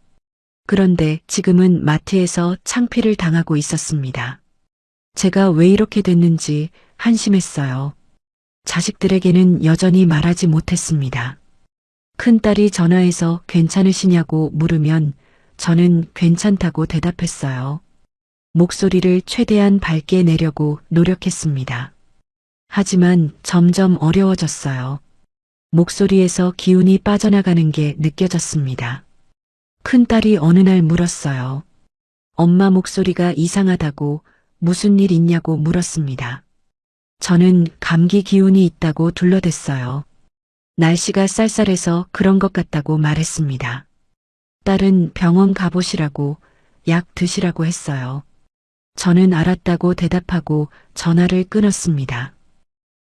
그런데 지금은 마트에서 창피를 당하고 있었습니다. 제가 왜 이렇게 됐는지 한심했어요. 자식들에게는 여전히 말하지 못했습니다. 큰딸이 전화해서 괜찮으시냐고 물으면 저는 괜찮다고 대답했어요. 목소리를 최대한 밝게 내려고 노력했습니다. 하지만 점점 어려워졌어요. 목소리에서 기운이 빠져나가는 게 느껴졌습니다. 큰딸이 어느 날 물었어요. 엄마 목소리가 이상하다고, 무슨 일 있냐고 물었습니다. 저는 감기 기운이 있다고 둘러댔어요. 날씨가 쌀쌀해서 그런 것 같다고 말했습니다. 딸은 병원 가보시라고, 약 드시라고 했어요. 저는 알았다고 대답하고 전화를 끊었습니다.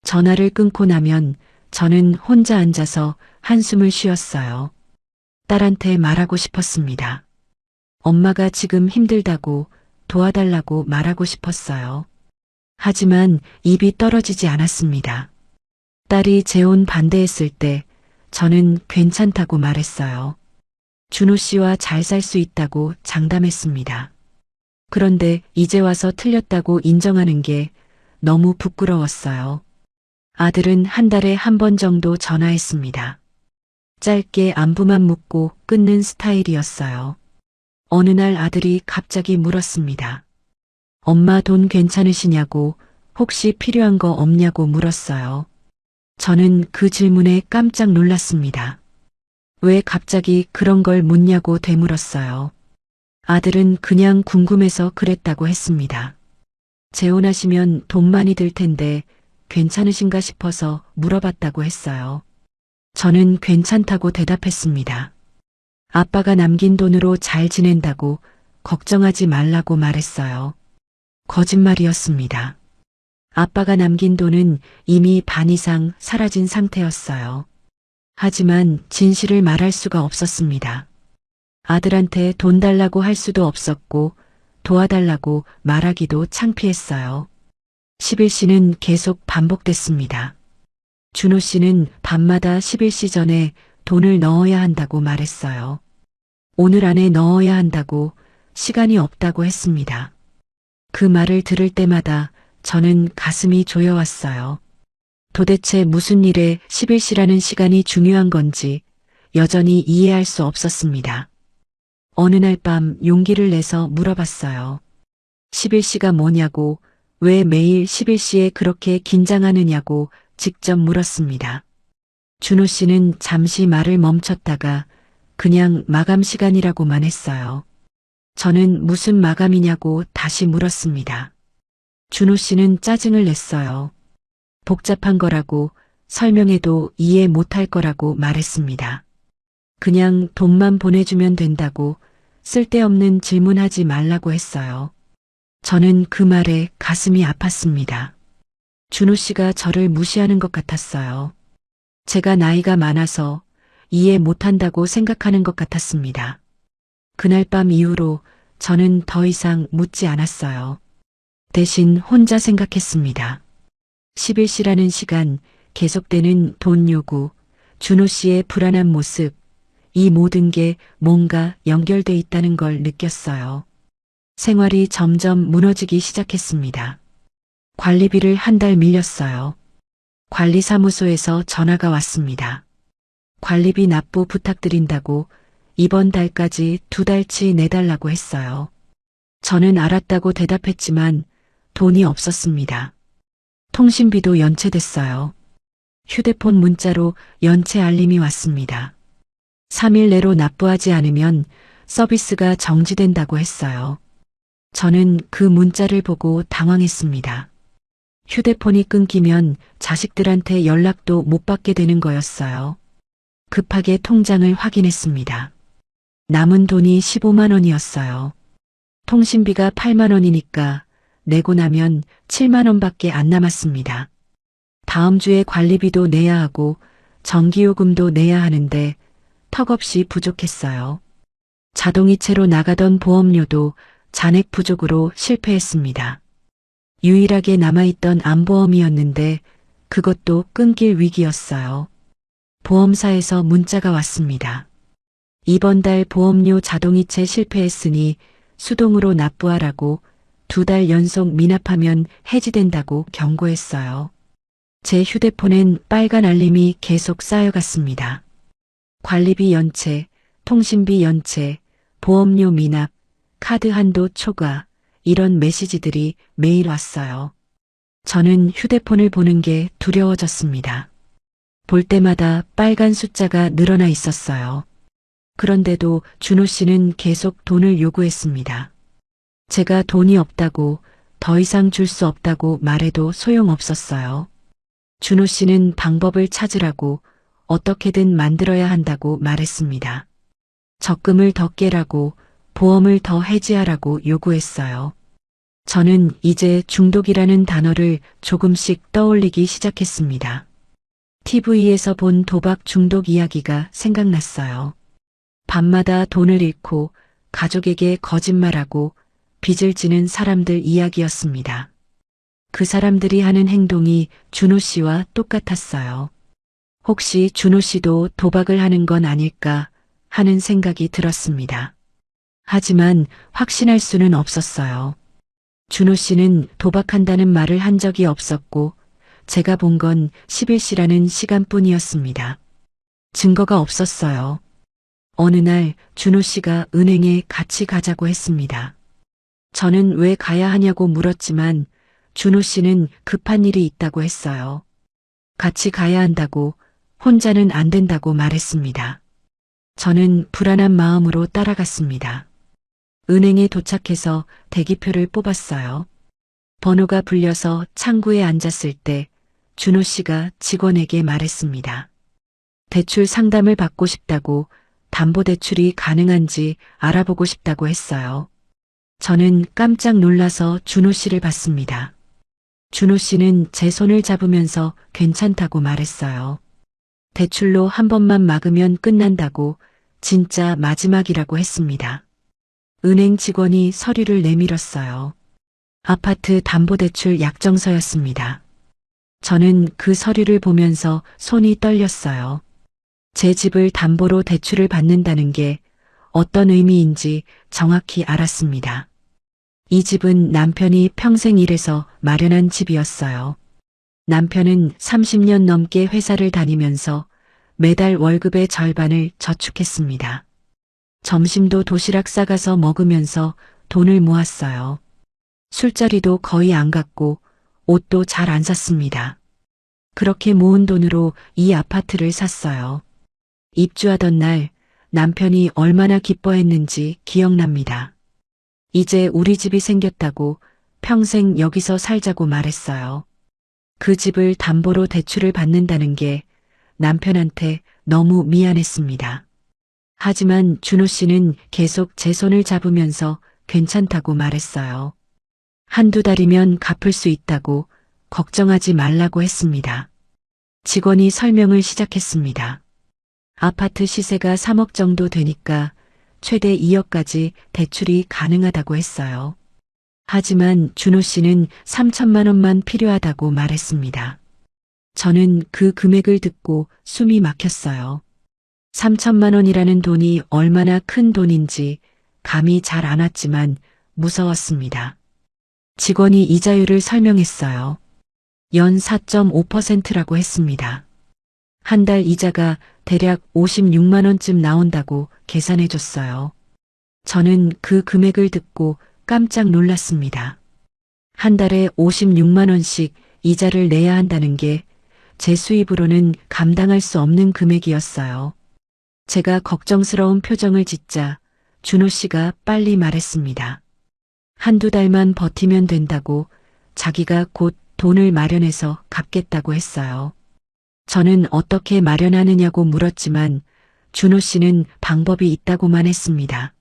전화를 끊고 나면 저는 혼자 앉아서 한숨을 쉬었어요. 딸한테 말하고 싶었습니다. 엄마가 지금 힘들다고, 도와달라고 말하고 싶었어요. 하지만 입이 떨어지지 않았습니다. 딸이 재혼 반대했을 때 저는 괜찮다고 말했어요. 준호 씨와 잘 살 수 있다고 장담했습니다. 그런데 이제 와서 틀렸다고 인정하는 게 너무 부끄러웠어요. 아들은 한 달에 한 번 정도 전화했습니다. 짧게 안부만 묻고 끊는 스타일이었어요. 어느 날 아들이 갑자기 물었습니다. 엄마 돈 괜찮으시냐고, 혹시 필요한 거 없냐고 물었어요. 저는 그 질문에 깜짝 놀랐습니다. 왜 갑자기 그런 걸 묻냐고 되물었어요. 아들은 그냥 궁금해서 그랬다고 했습니다. 재혼하시면 돈 많이 들 텐데 괜찮으신가 싶어서 물어봤다고 했어요. 저는 괜찮다고 대답했습니다. 아빠가 남긴 돈으로 잘 지낸다고 걱정하지 말라고 말했어요. 거짓말이었습니다. 아빠가 남긴 돈은 이미 반 이상 사라진 상태였어요. 하지만 진실을 말할 수가 없었습니다. 아들한테 돈 달라고 할 수도 없었고 도와달라고 말하기도 창피했어요. 11시는 계속 반복됐습니다. 준호 씨는 밤마다 11시 전에 돈을 넣어야 한다고 말했어요. 오늘 안에 넣어야 한다고, 시간이 없다고 했습니다. 그 말을 들을 때마다 저는 가슴이 조여왔어요. 도대체 무슨 일에 11시라는 시간이 중요한 건지 여전히 이해할 수 없었습니다. 어느 날 밤 용기를 내서 물어봤어요. 11시가 뭐냐고, 왜 매일 11시에 그렇게 긴장하느냐고 직접 물었습니다. 준호 씨는 잠시 말을 멈췄다가 그냥 마감 시간이라고만 했어요. 저는 무슨 마감이냐고 다시 물었습니다. 준호 씨는 짜증을 냈어요. 복잡한 거라고, 설명해도 이해 못할 거라고 말했습니다. 그냥 돈만 보내주면 된다고, 쓸데없는 질문하지 말라고 했어요. 저는 그 말에 가슴이 아팠습니다. 준호 씨가 저를 무시하는 것 같았어요. 제가 나이가 많아서 이해 못한다고 생각하는 것 같았습니다. 그날 밤 이후로 저는 더 이상 묻지 않았어요. 대신 혼자 생각했습니다. 11시라는 시간, 계속되는 돈 요구, 준호 씨의 불안한 모습, 이 모든 게 뭔가 연결돼 있다는 걸 느꼈어요. 생활이 점점 무너지기 시작했습니다. 관리비를 한 달 밀렸어요. 관리사무소에서 전화가 왔습니다. 관리비 납부 부탁드린다고 이번 달까지 2달치 내달라고 했어요. 저는 알았다고 대답했지만 돈이 없었습니다. 통신비도 연체됐어요. 휴대폰 문자로 연체 알림이 왔습니다. 3일 내로 납부하지 않으면 서비스가 정지된다고 했어요. 저는 그 문자를 보고 당황했습니다. 휴대폰이 끊기면 자식들한테 연락도 못 받게 되는 거였어요. 급하게 통장을 확인했습니다. 남은 돈이 15만 원이었어요. 통신비가 8만 원이니까 내고 나면 7만 원밖에 안 남았습니다. 다음 주에 관리비도 내야 하고 전기요금도 내야 하는데 턱없이 부족했어요. 자동이체로 나가던 보험료도 잔액 부족으로 실패했습니다. 유일하게 남아있던 암보험이었는데 그것도 끊길 위기였어요. 보험사에서 문자가 왔습니다. 이번 달 보험료 자동이체 실패했으니 수동으로 납부하라고 2달 연속 미납하면 해지된다고 경고했어요. 제 휴대폰엔 빨간 알림이 계속 쌓여갔습니다. 관리비 연체, 통신비 연체, 보험료 미납, 카드 한도 초과, 이런 메시지들이 매일 왔어요. 저는 휴대폰을 보는 게 두려워졌습니다. 볼 때마다 빨간 숫자가 늘어나 있었어요. 그런데도 준호 씨는 계속 돈을 요구했습니다. 제가 돈이 없다고, 더 이상 줄 수 없다고 말해도 소용없었어요. 준호 씨는 방법을 찾으라고, 어떻게든 만들어야 한다고 말했습니다. 적금을 더 깨라고, 보험을 더 해지하라고 요구했어요. 저는 이제 중독이라는 단어를 조금씩 떠올리기 시작했습니다. TV에서 본 도박 중독 이야기가 생각났어요. 밤마다 돈을 잃고 가족에게 거짓말하고 빚을 지는 사람들 이야기였습니다. 그 사람들이 하는 행동이 준호 씨와 똑같았어요. 혹시 준호 씨도 도박을 하는 건 아닐까 하는 생각이 들었습니다. 하지만 확신할 수는 없었어요. 준호 씨는 도박한다는 말을 한 적이 없었고 제가 본 건 11시라는 시간뿐이었습니다. 증거가 없었어요. 어느 날 준호 씨가 은행에 같이 가자고 했습니다. 저는 왜 가야 하냐고 물었지만 준호 씨는 급한 일이 있다고 했어요. 같이 가야 한다고, 혼자는 안 된다고 말했습니다. 저는 불안한 마음으로 따라갔습니다. 은행에 도착해서 대기표를 뽑았어요. 번호가 불려서 창구에 앉았을 때 준호 씨가 직원에게 말했습니다. 대출 상담을 받고 싶다고, 담보대출이 가능한지 알아보고 싶다고 했어요. 저는 깜짝 놀라서 준호 씨를 봤습니다. 준호 씨는 제 손을 잡으면서 괜찮다고 말했어요. 대출로 한 번만 막으면 끝난다고, 진짜 마지막이라고 했습니다. 은행 직원이 서류를 내밀었어요. 아파트 담보대출 약정서였습니다. 저는 그 서류를 보면서 손이 떨렸어요. 제 집을 담보로 대출을 받는다는 게 어떤 의미인지 정확히 알았습니다. 이 집은 남편이 평생 일해서 마련한 집이었어요. 남편은 30년 넘게 회사를 다니면서 매달 월급의 절반을 저축했습니다. 점심도 도시락 싸가서 먹으면서 돈을 모았어요. 술자리도 거의 안 갔고 옷도 잘 안 샀습니다. 그렇게 모은 돈으로 이 아파트를 샀어요. 입주하던 날 남편이 얼마나 기뻐했는지 기억납니다. 이제 우리 집이 생겼다고, 평생 여기서 살자고 말했어요. 그 집을 담보로 대출을 받는다는 게 남편한테 너무 미안했습니다. 하지만 준호 씨는 계속 제 손을 잡으면서 괜찮다고 말했어요. 한두 달이면 갚을 수 있다고, 걱정하지 말라고 했습니다. 직원이 설명을 시작했습니다. 아파트 시세가 3억 정도 되니까 최대 2억까지 대출이 가능하다고 했어요. 하지만 준호 씨는 3천만 원만 필요하다고 말했습니다. 저는 그 금액을 듣고 숨이 막혔어요. 3천만 원이라는 돈이 얼마나 큰 돈인지 감이 잘 안 왔지만 무서웠습니다. 직원이 이자율을 설명했어요. 연 4.5%라고 했습니다. 한 달 이자가 대략 56만 원쯤 나온다고 계산해 줬어요. 저는 그 금액을 듣고 깜짝 놀랐습니다. 한 달에 56만 원씩 이자를 내야 한다는 게 제 수입으로는 감당할 수 없는 금액이었어요. 제가 걱정스러운 표정을 짓자 준호 씨가 빨리 말했습니다. 한두 달만 버티면 된다고, 자기가 곧 돈을 마련해서 갚겠다고 했어요. 저는 어떻게 마련하느냐고 물었지만 준호 씨는 방법이 있다고만 했습니다.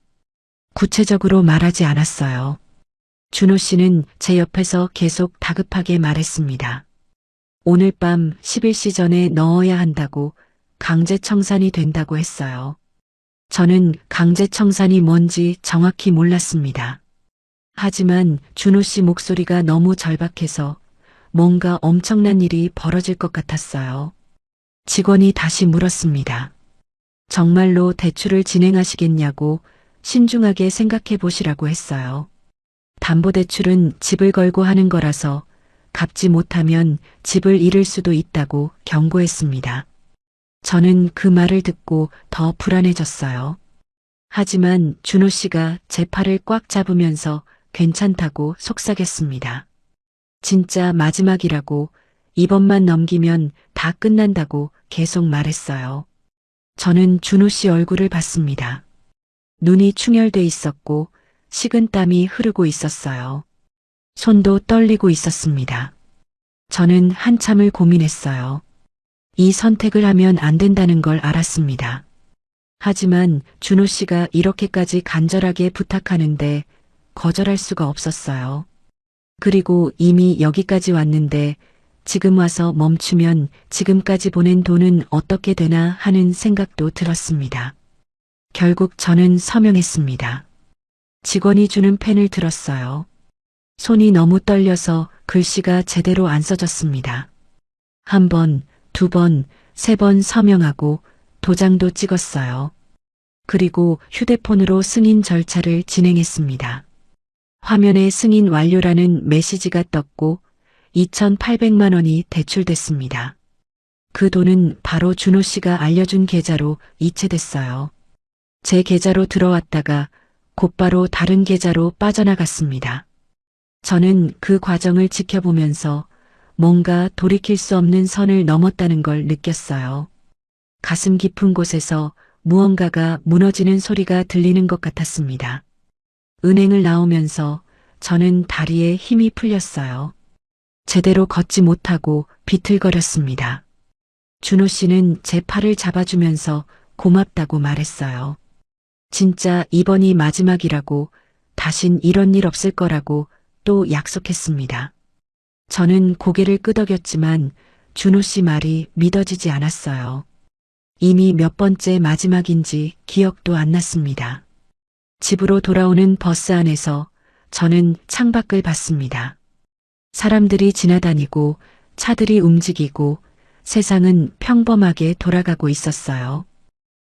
구체적으로 말하지 않았어요. 준호 씨는 제 옆에서 계속 다급하게 말했습니다. 오늘 밤 10일시 전에 넣어야 한다고, 강제 청산이 된다고 했어요. 저는 강제 청산이 뭔지 정확히 몰랐습니다. 하지만 준호 씨 목소리가 너무 절박해서 뭔가 엄청난 일이 벌어질 것 같았어요. 직원이 다시 물었습니다. 정말로 대출을 진행하시겠냐고, 신중하게 생각해 보시라고 했어요. 담보대출은 집을 걸고 하는 거라서 갚지 못하면 집을 잃을 수도 있다고 경고했습니다. 저는 그 말을 듣고 더 불안해졌어요. 하지만 준호 씨가 제 팔을 꽉 잡으면서 괜찮다고 속삭였습니다. 진짜 마지막이라고, 이번만 넘기면 다 끝난다고 계속 말했어요. 저는 준호 씨 얼굴을 봤습니다. 눈이 충혈돼 있었고 식은땀이 흐르고 있었어요. 손도 떨리고 있었습니다. 저는 한참을 고민했어요. 이 선택을 하면 안 된다는 걸 알았습니다. 하지만 준호 씨가 이렇게까지 간절하게 부탁하는데 거절할 수가 없었어요. 그리고 이미 여기까지 왔는데 지금 와서 멈추면 지금까지 보낸 돈은 어떻게 되나 하는 생각도 들었습니다. 결국 저는 서명했습니다. 직원이 주는 펜을 들었어요. 손이 너무 떨려서 글씨가 제대로 안 써졌습니다. 한 번, 두 번, 세 번 서명하고 도장도 찍었어요. 그리고 휴대폰으로 승인 절차를 진행했습니다. 화면에 승인 완료라는 메시지가 떴고 2,800만 원이 대출됐습니다. 그 돈은 바로 준호 씨가 알려준 계좌로 이체됐어요. 제 계좌로 들어왔다가 곧바로 다른 계좌로 빠져나갔습니다. 저는 그 과정을 지켜보면서 뭔가 돌이킬 수 없는 선을 넘었다는 걸 느꼈어요. 가슴 깊은 곳에서 무언가가 무너지는 소리가 들리는 것 같았습니다. 은행을 나오면서 저는 다리에 힘이 풀렸어요. 제대로 걷지 못하고 비틀거렸습니다. 준호 씨는 제 팔을 잡아주면서 고맙다고 말했어요. 진짜 이번이 마지막이라고, 다신 이런 일 없을 거라고 또 약속했습니다. 저는 고개를 끄덕였지만 준호 씨 말이 믿어지지 않았어요. 이미 몇 번째 마지막인지 기억도 안 났습니다. 집으로 돌아오는 버스 안에서 저는 창밖을 봤습니다. 사람들이 지나다니고 차들이 움직이고 세상은 평범하게 돌아가고 있었어요.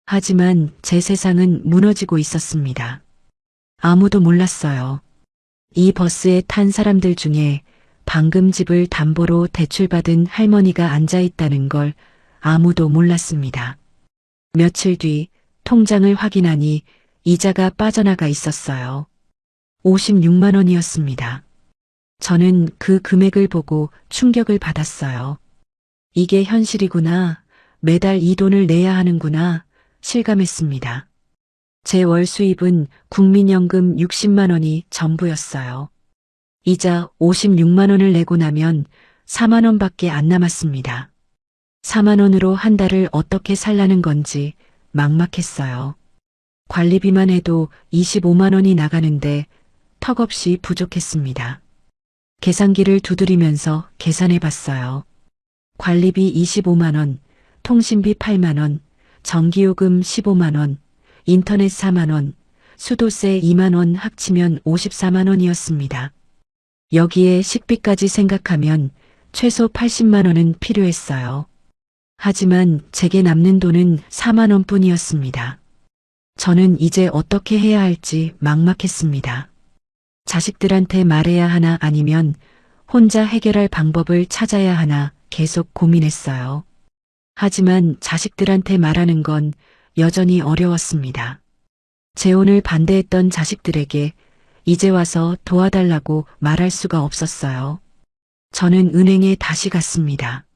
하지만 제 세상은 무너지고 있었습니다. 아무도 몰랐어요. 이 버스에 탄 사람들 중에 방금 집을 담보로 대출받은 할머니가 앉아 있다는 걸 아무도 몰랐습니다. 며칠 뒤 통장을 확인하니 이자가 빠져나가 있었어요. 56만 원이었습니다. 저는 그 금액을 보고 충격을 받았어요. 이게 현실이구나. 매달 이 돈을 내야 하는구나. 실감했습니다. 제 월 수입은 국민연금 60만 원이 전부였어요. 이자 56만 원을 내고 나면 4만 원밖에 안 남았습니다. 4만 원으로 한 달을 어떻게 살라는 건지 막막했어요. 관리비만 해도 25만 원이 나가는데 턱없이 부족했습니다. 계산기를 두드리면서 계산해 봤어요. 관리비 25만 원, 통신비 8만 원, 전기요금 15만 원, 인터넷 4만 원, 수도세 2만 원 합치면 54만 원이었습니다. 여기에 식비까지 생각하면 최소 80만 원은 필요했어요. 하지만 제게 남는 돈은 4만 원뿐이었습니다. 저는 이제 어떻게 해야 할지 막막했습니다. 자식들한테 말해야 하나 아니면 혼자 해결할 방법을 찾아야 하나 계속 고민했어요. 하지만 자식들한테 말하는 건 여전히 어려웠습니다. 재혼을 반대했던 자식들에게 이제 와서 도와달라고 말할 수가 없었어요. 저는 은행에 다시 갔습니다.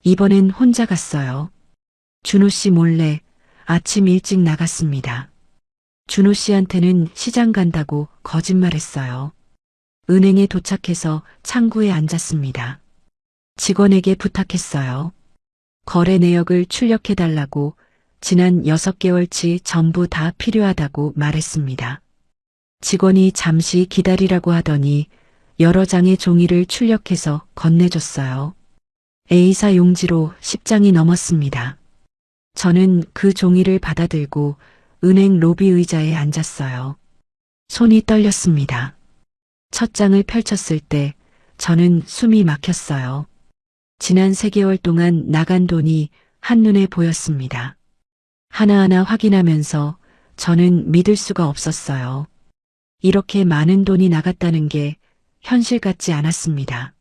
이번엔 혼자 갔어요. 준호 씨 몰래 아침 일찍 나갔습니다. 준호 씨한테는 시장 간다고 거짓말했어요. 은행에 도착해서 창구에 앉았습니다. 직원에게 부탁했어요. 거래 내역을 출력해달라고. 지난 6개월치 전부 다 필요하다고 말했습니다. 직원이 잠시 기다리라고 하더니 여러 장의 종이를 출력해서 건네줬어요. A사 용지로 10장이 넘었습니다. 저는 그 종이를 받아들고 은행 로비 의자에 앉았어요. 손이 떨렸습니다. 첫 장을 펼쳤을 때 저는 숨이 막혔어요. 지난 3개월 동안 나간 돈이 한눈에 보였습니다. 하나하나 확인하면서 저는 믿을 수가 없었어요. 이렇게 많은 돈이 나갔다는 게 현실 같지 않았습니다.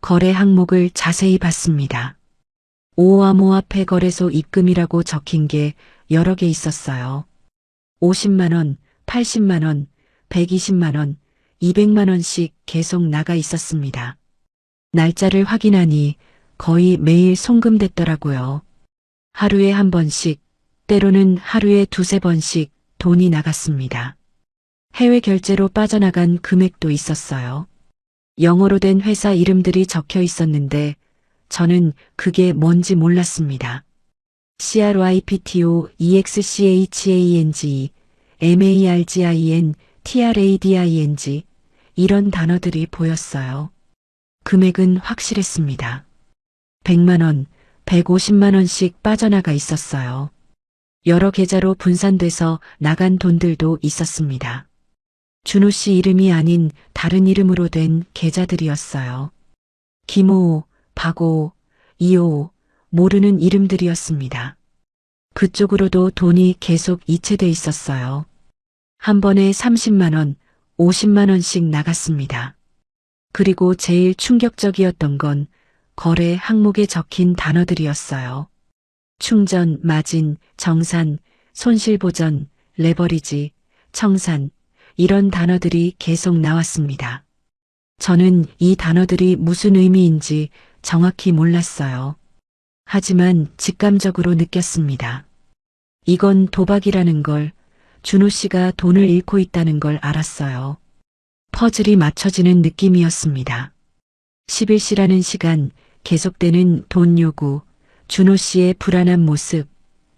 거래 항목을 자세히 봤습니다. 오암호화폐 거래소 입금이라고 적힌 게 여러 개 있었어요. 50만 원, 80만 원, 120만 원, 200만 원씩 계속 나가 있었습니다. 날짜를 확인하니 거의 매일 송금됐더라고요. 하루에 한 번씩, 때로는 하루에 2~3번씩 돈이 나갔습니다. 해외 결제로 빠져나간 금액도 있었어요. 영어로 된 회사 이름들이 적혀 있었는데 저는 그게 뭔지 몰랐습니다. CRYPTO, EXCHANG, MARGIN, TRADING 이런 단어들이 보였어요. 금액은 확실했습니다. 100만 원, 150만 원씩 빠져나가 있었어요. 여러 계좌로 분산돼서 나간 돈들도 있었습니다. 준호 씨 이름이 아닌 다른 이름으로 된 계좌들이었어요. 김호, 박호, 이호, 모르는 이름들이었습니다. 그쪽으로도 돈이 계속 이체돼 있었어요. 한 번에 30만 원, 50만 원씩 나갔습니다. 그리고 제일 충격적이었던 건 거래 항목에 적힌 단어들이었어요. 충전, 마진, 정산, 손실보전, 레버리지, 청산, 이런 단어들이 계속 나왔습니다. 저는 이 단어들이 무슨 의미인지 정확히 몰랐어요. 하지만 직감적으로 느꼈습니다. 이건 도박이라는 걸, 준호 씨가 돈을 잃고 있다는 걸 알았어요. 퍼즐이 맞춰지는 느낌이었습니다. 11시라는 시간, 계속되는 돈 요구, 준호 씨의 불안한 모습,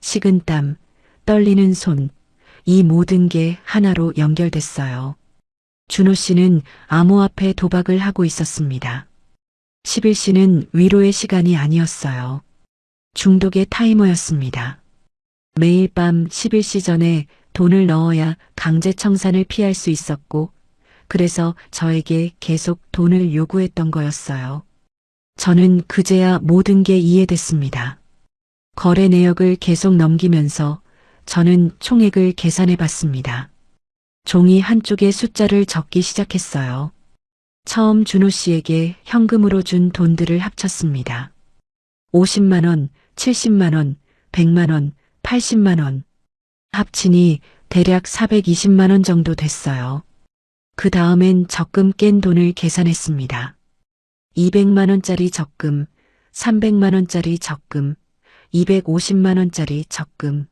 식은땀, 떨리는 손, 이 모든 게 하나로 연결됐어요. 준호 씨는 암호화폐 도박을 하고 있었습니다. 11시는 위로의 시간이 아니었어요. 중독의 타이머였습니다. 매일 밤 11시 전에 돈을 넣어야 강제 청산을 피할 수 있었고, 그래서 저에게 계속 돈을 요구했던 거였어요. 저는 그제야 모든 게 이해됐습니다. 거래 내역을 계속 넘기면서 저는 총액을 계산해 봤습니다. 종이 한쪽에 숫자를 적기 시작했어요. 처음 준호 씨에게 현금으로 준 돈들을 합쳤습니다. 50만 원, 70만 원, 100만 원, 80만 원. 합치니 대략 420만 원 정도 됐어요. 그 다음엔 적금 깬 돈을 계산했습니다. 200만 원짜리 적금, 300만 원짜리 적금, 250만 원짜리 적금.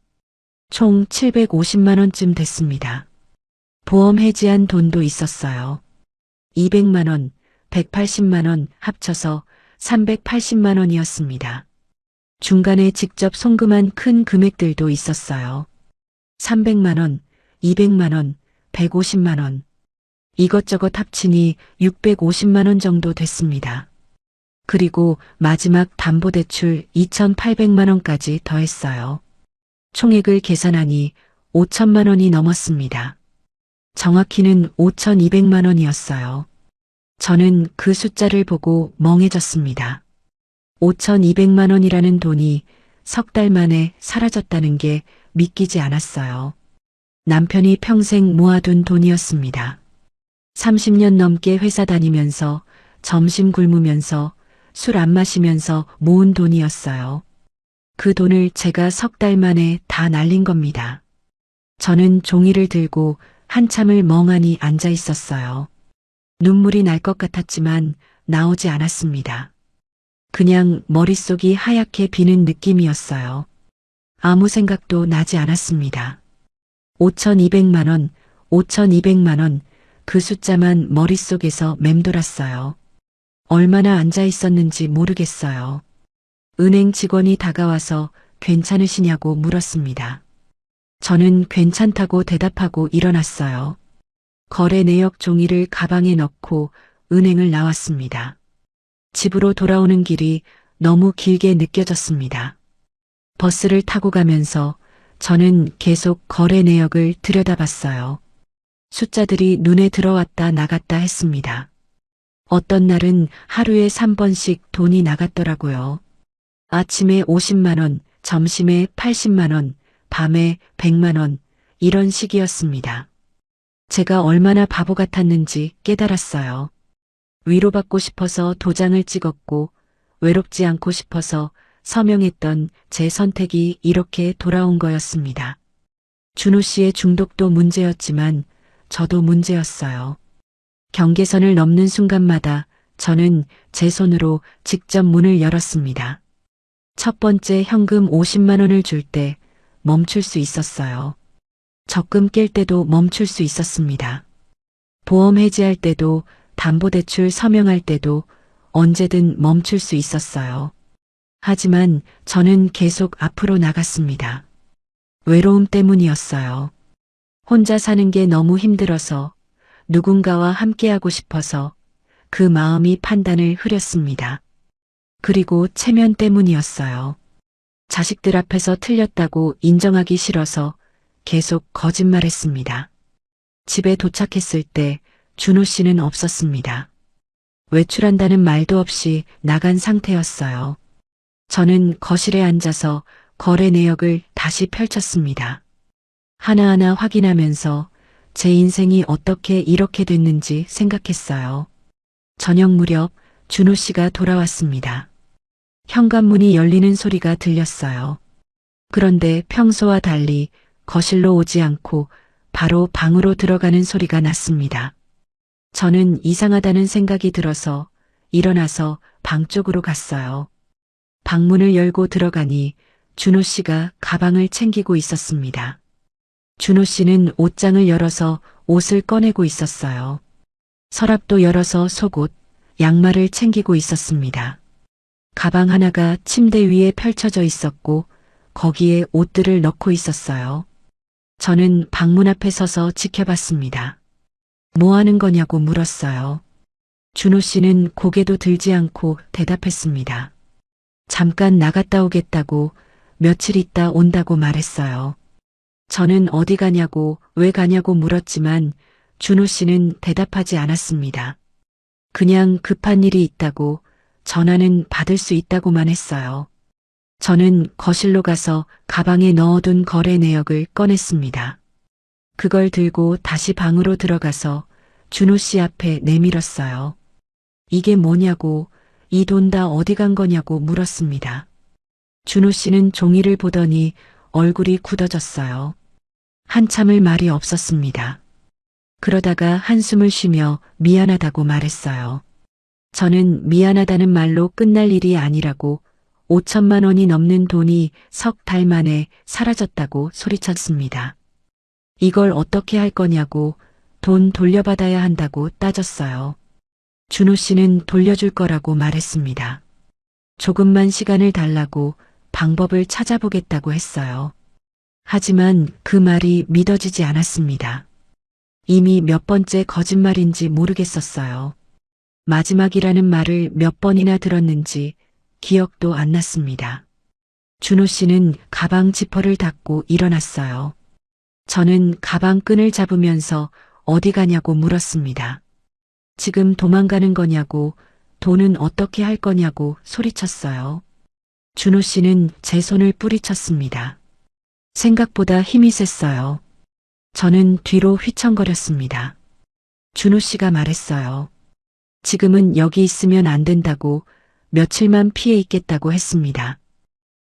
총 750만 원쯤 됐습니다. 보험 해지한 돈도 있었어요. 200만 원, 180만 원 합쳐서 380만 원이었습니다. 중간에 직접 송금한 큰 금액들도 있었어요. 300만 원, 200만 원, 150만 원. 이것저것 합치니 650만 원 정도 됐습니다. 그리고 마지막 담보대출 2,800만 원까지 더했어요. 총액을 계산하니 5천만 원이 넘었습니다. 정확히는 5,200만 원이었어요. 저는 그 숫자를 보고 멍해졌습니다. 5,200만 원이라는 돈이 석 달 만에 사라졌다는 게 믿기지 않았어요. 남편이 평생 모아둔 돈이었습니다. 30년 넘게 회사 다니면서 점심 굶으면서 술 안 마시면서 모은 돈이었어요. 그 돈을 제가 석 달 만에 다 날린 겁니다. 저는 종이를 들고 한참을 멍하니 앉아 있었어요. 눈물이 날 것 같았지만 나오지 않았습니다. 그냥 머릿속이 하얗게 비는 느낌이었어요. 아무 생각도 나지 않았습니다. 5,200만 원, 5,200만 원, 그 숫자만 머릿속에서 맴돌았어요. 얼마나 앉아 있었는지 모르겠어요. 은행 직원이 다가와서 괜찮으시냐고 물었습니다. 저는 괜찮다고 대답하고 일어났어요. 거래 내역 종이를 가방에 넣고 은행을 나왔습니다. 집으로 돌아오는 길이 너무 길게 느껴졌습니다. 버스를 타고 가면서 저는 계속 거래 내역을 들여다봤어요. 숫자들이 눈에 들어왔다 나갔다 했습니다. 어떤 날은 하루에 3번씩 돈이 나갔더라고요. 아침에 50만 원, 점심에 80만 원, 밤에 100만 원, 이런 식이었습니다. 제가 얼마나 바보 같았는지 깨달았어요. 위로받고 싶어서 도장을 찍었고 외롭지 않고 싶어서 서명했던 제 선택이 이렇게 돌아온 거였습니다. 준호 씨의 중독도 문제였지만 저도 문제였어요. 경계선을 넘는 순간마다 저는 제 손으로 직접 문을 열었습니다. 첫 번째 현금 50만 원을 줄 때 멈출 수 있었어요. 적금 깰 때도 멈출 수 있었습니다. 보험 해지할 때도 담보대출 서명할 때도 언제든 멈출 수 있었어요. 하지만 저는 계속 앞으로 나갔습니다. 외로움 때문이었어요. 혼자 사는 게 너무 힘들어서 누군가와 함께하고 싶어서 그 마음이 판단을 흐렸습니다. 그리고 체면 때문이었어요. 자식들 앞에서 틀렸다고 인정하기 싫어서 계속 거짓말했습니다. 집에 도착했을 때 준호 씨는 없었습니다. 외출한다는 말도 없이 나간 상태였어요. 저는 거실에 앉아서 거래 내역을 다시 펼쳤습니다. 하나하나 확인하면서 제 인생이 어떻게 이렇게 됐는지 생각했어요. 저녁 무렵 준호 씨가 돌아왔습니다. 현관문이 열리는 소리가 들렸어요. 그런데 평소와 달리 거실로 오지 않고 바로 방으로 들어가는 소리가 났습니다. 저는 이상하다는 생각이 들어서 일어나서 방 쪽으로 갔어요. 방문을 열고 들어가니 준호 씨가 가방을 챙기고 있었습니다. 준호 씨는 옷장을 열어서 옷을 꺼내고 있었어요. 서랍도 열어서 속옷, 양말을 챙기고 있었습니다. 가방 하나가 침대 위에 펼쳐져 있었고 거기에 옷들을 넣고 있었어요. 저는 방문 앞에 서서 지켜봤습니다. 뭐 하는 거냐고 물었어요. 준호 씨는 고개도 들지 않고 대답했습니다. 잠깐 나갔다 오겠다고 며칠 있다 온다고 말했어요. 저는 어디 가냐고 왜 가냐고 물었지만 준호 씨는 대답하지 않았습니다. 그냥 급한 일이 있다고 전화는 받을 수 있다고만 했어요. 저는 거실로 가서 가방에 넣어둔 거래 내역을 꺼냈습니다. 그걸 들고 다시 방으로 들어가서 준호 씨 앞에 내밀었어요. 이게 뭐냐고, 이 돈 다 어디 간 거냐고 물었습니다. 준호 씨는 종이를 보더니 얼굴이 굳어졌어요. 한참을 말이 없었습니다. 그러다가 한숨을 쉬며 미안하다고 말했어요. 저는 미안하다는 말로 끝날 일이 아니라고 5천만 원이 넘는 돈이 석 달 만에 사라졌다고 소리쳤습니다. 이걸 어떻게 할 거냐고 돈 돌려받아야 한다고 따졌어요. 준호 씨는 돌려줄 거라고 말했습니다. 조금만 시간을 달라고 방법을 찾아보겠다고 했어요. 하지만 그 말이 믿어지지 않았습니다. 이미 몇 번째 거짓말인지 모르겠었어요. 마지막이라는 말을 몇 번이나 들었는지 기억도 안 났습니다. 준호 씨는 가방 지퍼를 닫고 일어났어요. 저는 가방 끈을 잡으면서 어디 가냐고 물었습니다. 지금 도망가는 거냐고, 돈은 어떻게 할 거냐고 소리쳤어요. 준호 씨는 제 손을 뿌리쳤습니다. 생각보다 힘이 셌어요. 저는 뒤로 휘청거렸습니다. 준호 씨가 말했어요. 지금은 여기 있으면 안 된다고 며칠만 피해 있겠다고 했습니다.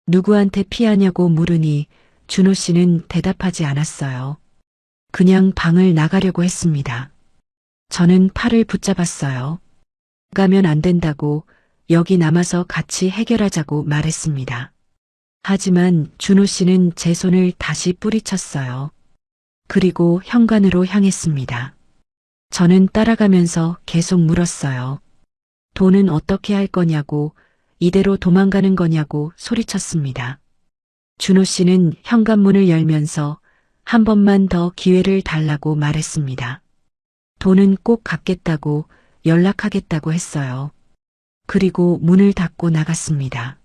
누구한테 피하냐고 물으니 준호 씨는 대답하지 않았어요. 그냥 방을 나가려고 했습니다. 저는 팔을 붙잡았어요. 가면 안 된다고 여기 남아서 같이 해결하자고 말했습니다. 하지만 준호 씨는 제 손을 다시 뿌리쳤어요. 그리고 현관으로 향했습니다. 저는 따라가면서 계속 물었어요. 돈은 어떻게 할 거냐고, 이대로 도망가는 거냐고 소리쳤습니다. 준호 씨는 현관문을 열면서 한 번만 더 기회를 달라고 말했습니다. 돈은 꼭 갚겠다고 연락하겠다고 했어요. 그리고 문을 닫고 나갔습니다.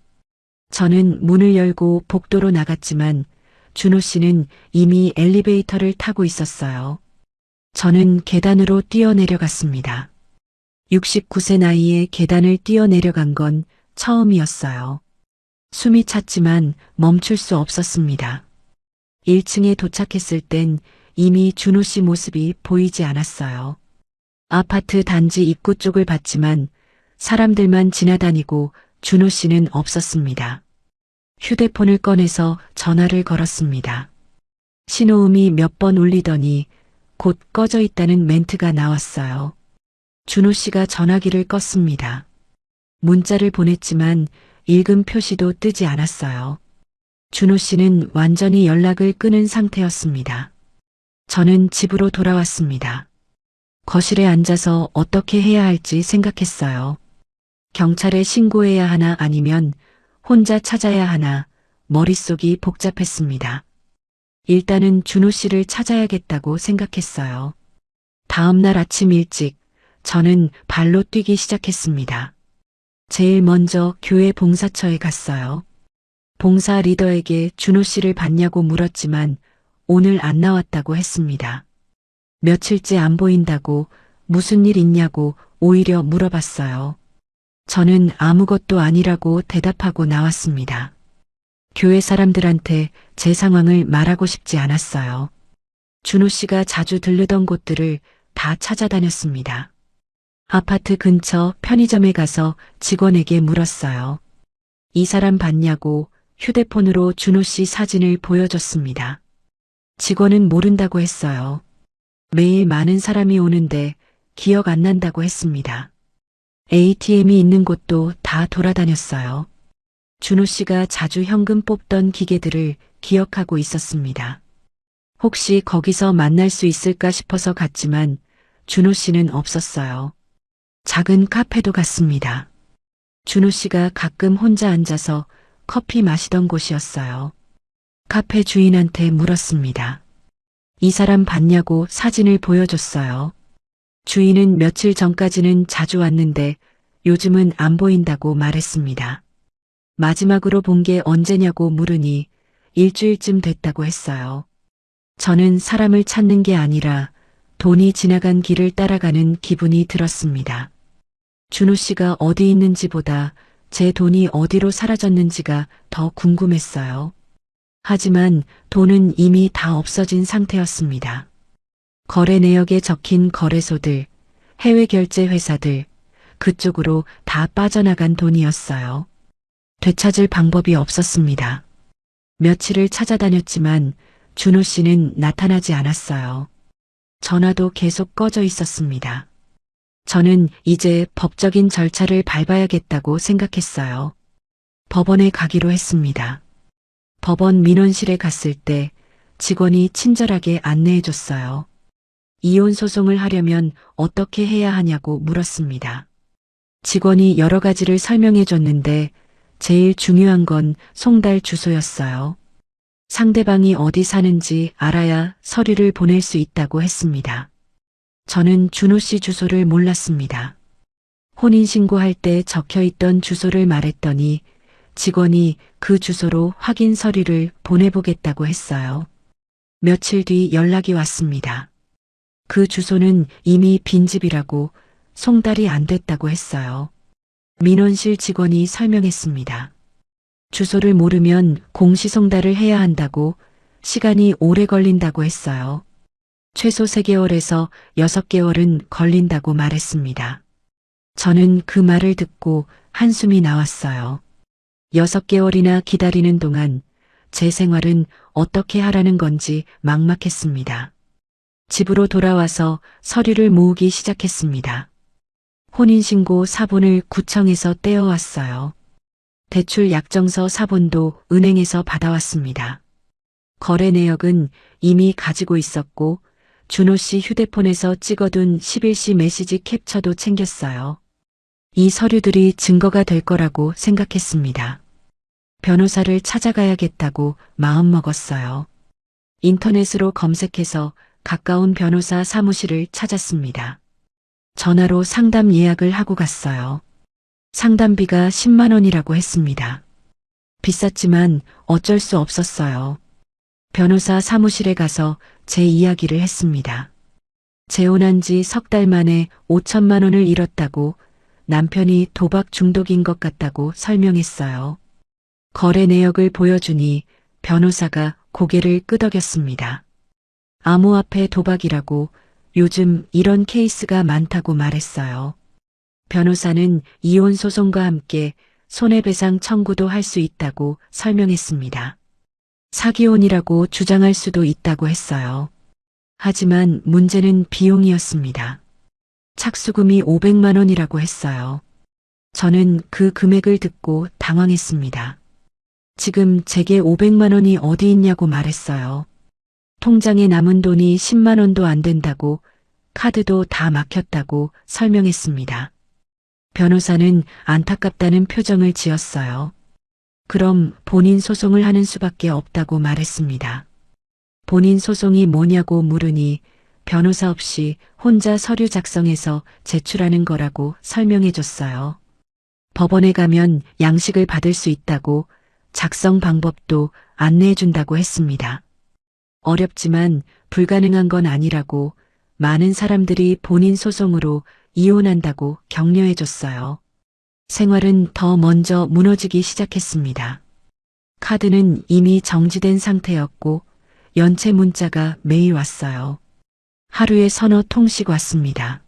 저는 문을 열고 복도로 나갔지만 준호 씨는 이미 엘리베이터를 타고 있었어요. 저는 계단으로 뛰어내려갔습니다. 69세 나이에 계단을 뛰어내려간 건 처음이었어요. 숨이 찼지만 멈출 수 없었습니다. 1층에 도착했을 땐 이미 준호 씨 모습이 보이지 않았어요. 아파트 단지 입구 쪽을 봤지만 사람들만 지나다니고 준호 씨는 없었습니다. 휴대폰을 꺼내서 전화를 걸었습니다. 신호음이 몇 번 울리더니 곧 꺼져 있다는 멘트가 나왔어요. 준호 씨가 전화기를 껐습니다. 문자를 보냈지만 읽음 표시도 뜨지 않았어요. 준호 씨는 완전히 연락을 끊은 상태였습니다. 저는 집으로 돌아왔습니다. 거실에 앉아서 어떻게 해야 할지 생각했어요. 경찰에 신고해야 하나 아니면 혼자 찾아야 하나 머릿속이 복잡했습니다. 일단은 준호 씨를 찾아야겠다고 생각했어요. 다음 날 아침 일찍 저는 발로 뛰기 시작했습니다. 제일 먼저 교회 봉사처에 갔어요. 봉사 리더에게 준호 씨를 봤냐고 물었지만 오늘 안 나왔다고 했습니다. 며칠째 안 보인다고 무슨 일 있냐고 오히려 물어봤어요. 저는 아무것도 아니라고 대답하고 나왔습니다. 교회 사람들한테 제 상황을 말하고 싶지 않았어요. 준호 씨가 자주 들르던 곳들을 다 찾아다녔습니다. 아파트 근처 편의점에 가서 직원에게 물었어요. 이 사람 봤냐고 휴대폰으로 준호 씨 사진을 보여줬습니다. 직원은 모른다고 했어요. 매일 많은 사람이 오는데 기억 안 난다고 했습니다. ATM이 있는 곳도 다 돌아다녔어요. 준호 씨가 자주 현금 뽑던 기계들을 기억하고 있었습니다. 혹시 거기서 만날 수 있을까 싶어서 갔지만 준호 씨는 없었어요. 작은 카페도 갔습니다. 준호 씨가 가끔 혼자 앉아서 커피 마시던 곳이었어요. 카페 주인한테 물었습니다. 이 사람 봤냐고 사진을 보여줬어요. 주인은 며칠 전까지는 자주 왔는데 요즘은 안 보인다고 말했습니다. 마지막으로 본 게 언제냐고 물으니 일주일쯤 됐다고 했어요. 저는 사람을 찾는 게 아니라 돈이 지나간 길을 따라가는 기분이 들었습니다. 준호 씨가 어디 있는지보다 제 돈이 어디로 사라졌는지가 더 궁금했어요. 하지만 돈은 이미 다 없어진 상태였습니다. 거래 내역에 적힌 거래소들, 해외 결제 회사들, 그쪽으로 다 빠져나간 돈이었어요. 되찾을 방법이 없었습니다. 며칠을 찾아다녔지만 준호 씨는 나타나지 않았어요. 전화도 계속 꺼져 있었습니다. 저는 이제 법적인 절차를 밟아야겠다고 생각했어요. 법원에 가기로 했습니다. 법원 민원실에 갔을 때 직원이 친절하게 안내해 줬어요. 이혼 소송을 하려면 어떻게 해야 하냐고 물었습니다. 직원이 여러 가지를 설명해 줬는데 제일 중요한 건 송달 주소였어요. 상대방이 어디 사는지 알아야 서류를 보낼 수 있다고 했습니다. 저는 준호 씨 주소를 몰랐습니다. 혼인신고할 때 적혀 있던 주소를 말했더니 직원이 그 주소로 확인 서류를 보내보겠다고 했어요. 며칠 뒤 연락이 왔습니다. 그 주소는 이미 빈집이라고 송달이 안 됐다고 했어요. 민원실 직원이 설명했습니다. 주소를 모르면 공시송달을 해야 한다고 시간이 오래 걸린다고 했어요. 최소 3개월에서 6개월은 걸린다고 말했습니다. 저는 그 말을 듣고 한숨이 나왔어요. 6개월이나 기다리는 동안 제 생활은 어떻게 하라는 건지 막막했습니다. 집으로 돌아와서 서류를 모으기 시작했습니다. 혼인신고 사본을 구청에서 떼어왔어요. 대출 약정서 사본도 은행에서 받아왔습니다. 거래 내역은 이미 가지고 있었고 준호 씨 휴대폰에서 찍어둔 11시 메시지 캡처도 챙겼어요. 이 서류들이 증거가 될 거라고 생각했습니다. 변호사를 찾아가야겠다고 마음먹었어요. 인터넷으로 검색해서 가까운 변호사 사무실을 찾았습니다. 전화로 상담 예약을 하고 갔어요. 상담비가 10만 원이라고 했습니다. 비쌌지만 어쩔 수 없었어요. 변호사 사무실에 가서 제 이야기를 했습니다. 재혼한 지 석 달 만에 5천만 원을 잃었다고 남편이 도박 중독인 것 같다고 설명했어요. 거래 내역을 보여주니 변호사가 고개를 끄덕였습니다. 암호화폐 도박이라고 요즘 이런 케이스가 많다고 말했어요. 변호사는 이혼 소송과 함께 손해배상 청구도 할 수 있다고 설명했습니다. 사기혼이라고 주장할 수도 있다고 했어요. 하지만 문제는 비용이었습니다. 착수금이 500만 원이라고 했어요. 저는 그 금액을 듣고 당황했습니다. 지금 제게 500만 원이 어디 있냐고 말했어요. 통장에 남은 돈이 10만 원도 안 된다고 카드도 다 막혔다고 설명했습니다. 변호사는 안타깝다는 표정을 지었어요. 그럼 본인 소송을 하는 수밖에 없다고 말했습니다. 본인 소송이 뭐냐고 물으니 변호사 없이 혼자 서류 작성해서 제출하는 거라고 설명해 줬어요. 법원에 가면 양식을 받을 수 있다고 작성 방법도 안내해 준다고 했습니다. 어렵지만 불가능한 건 아니라고 많은 사람들이 본인 소송으로 이혼한다고 격려해 줬어요. 생활은 더 먼저 무너지기 시작했습니다. 카드는 이미 정지된 상태였고 연체 문자가 매일 왔어요. 하루에 서너 통씩 왔습니다.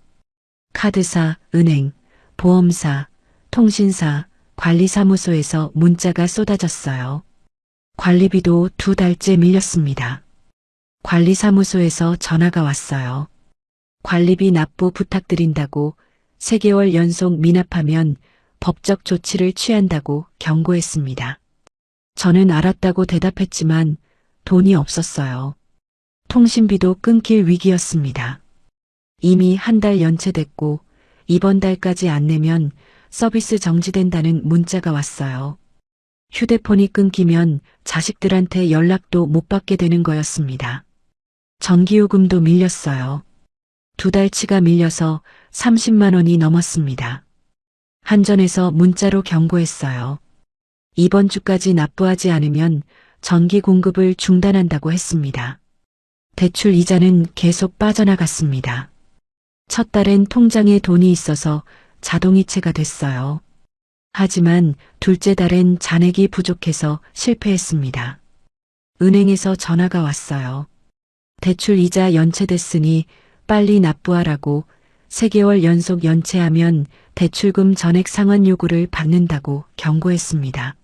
카드사, 은행, 보험사, 통신사, 관리사무소에서 문자가 쏟아졌어요. 관리비도 2달째 밀렸습니다. 관리사무소에서 전화가 왔어요. 관리비 납부 부탁드린다고 3개월 연속 미납하면 법적 조치를 취한다고 경고했습니다. 저는 알았다고 대답했지만 돈이 없었어요. 통신비도 끊길 위기였습니다. 이미 1달 연체됐고 이번 달까지 안 내면 서비스 정지된다는 문자가 왔어요. 휴대폰이 끊기면 자식들한테 연락도 못 받게 되는 거였습니다. 전기요금도 밀렸어요. 2달치가 밀려서 30만 원이 넘었습니다. 한전에서 문자로 경고했어요. 이번 주까지 납부하지 않으면 전기 공급을 중단한다고 했습니다. 대출 이자는 계속 빠져나갔습니다. 첫 달엔 통장에 돈이 있어서 자동이체가 됐어요. 하지만 둘째 달엔 잔액이 부족해서 실패했습니다. 은행에서 전화가 왔어요. 대출 이자 연체됐으니 빨리 납부하라고 3개월 연속 연체하면 대출금 전액 상환 요구를 받는다고 경고했습니다.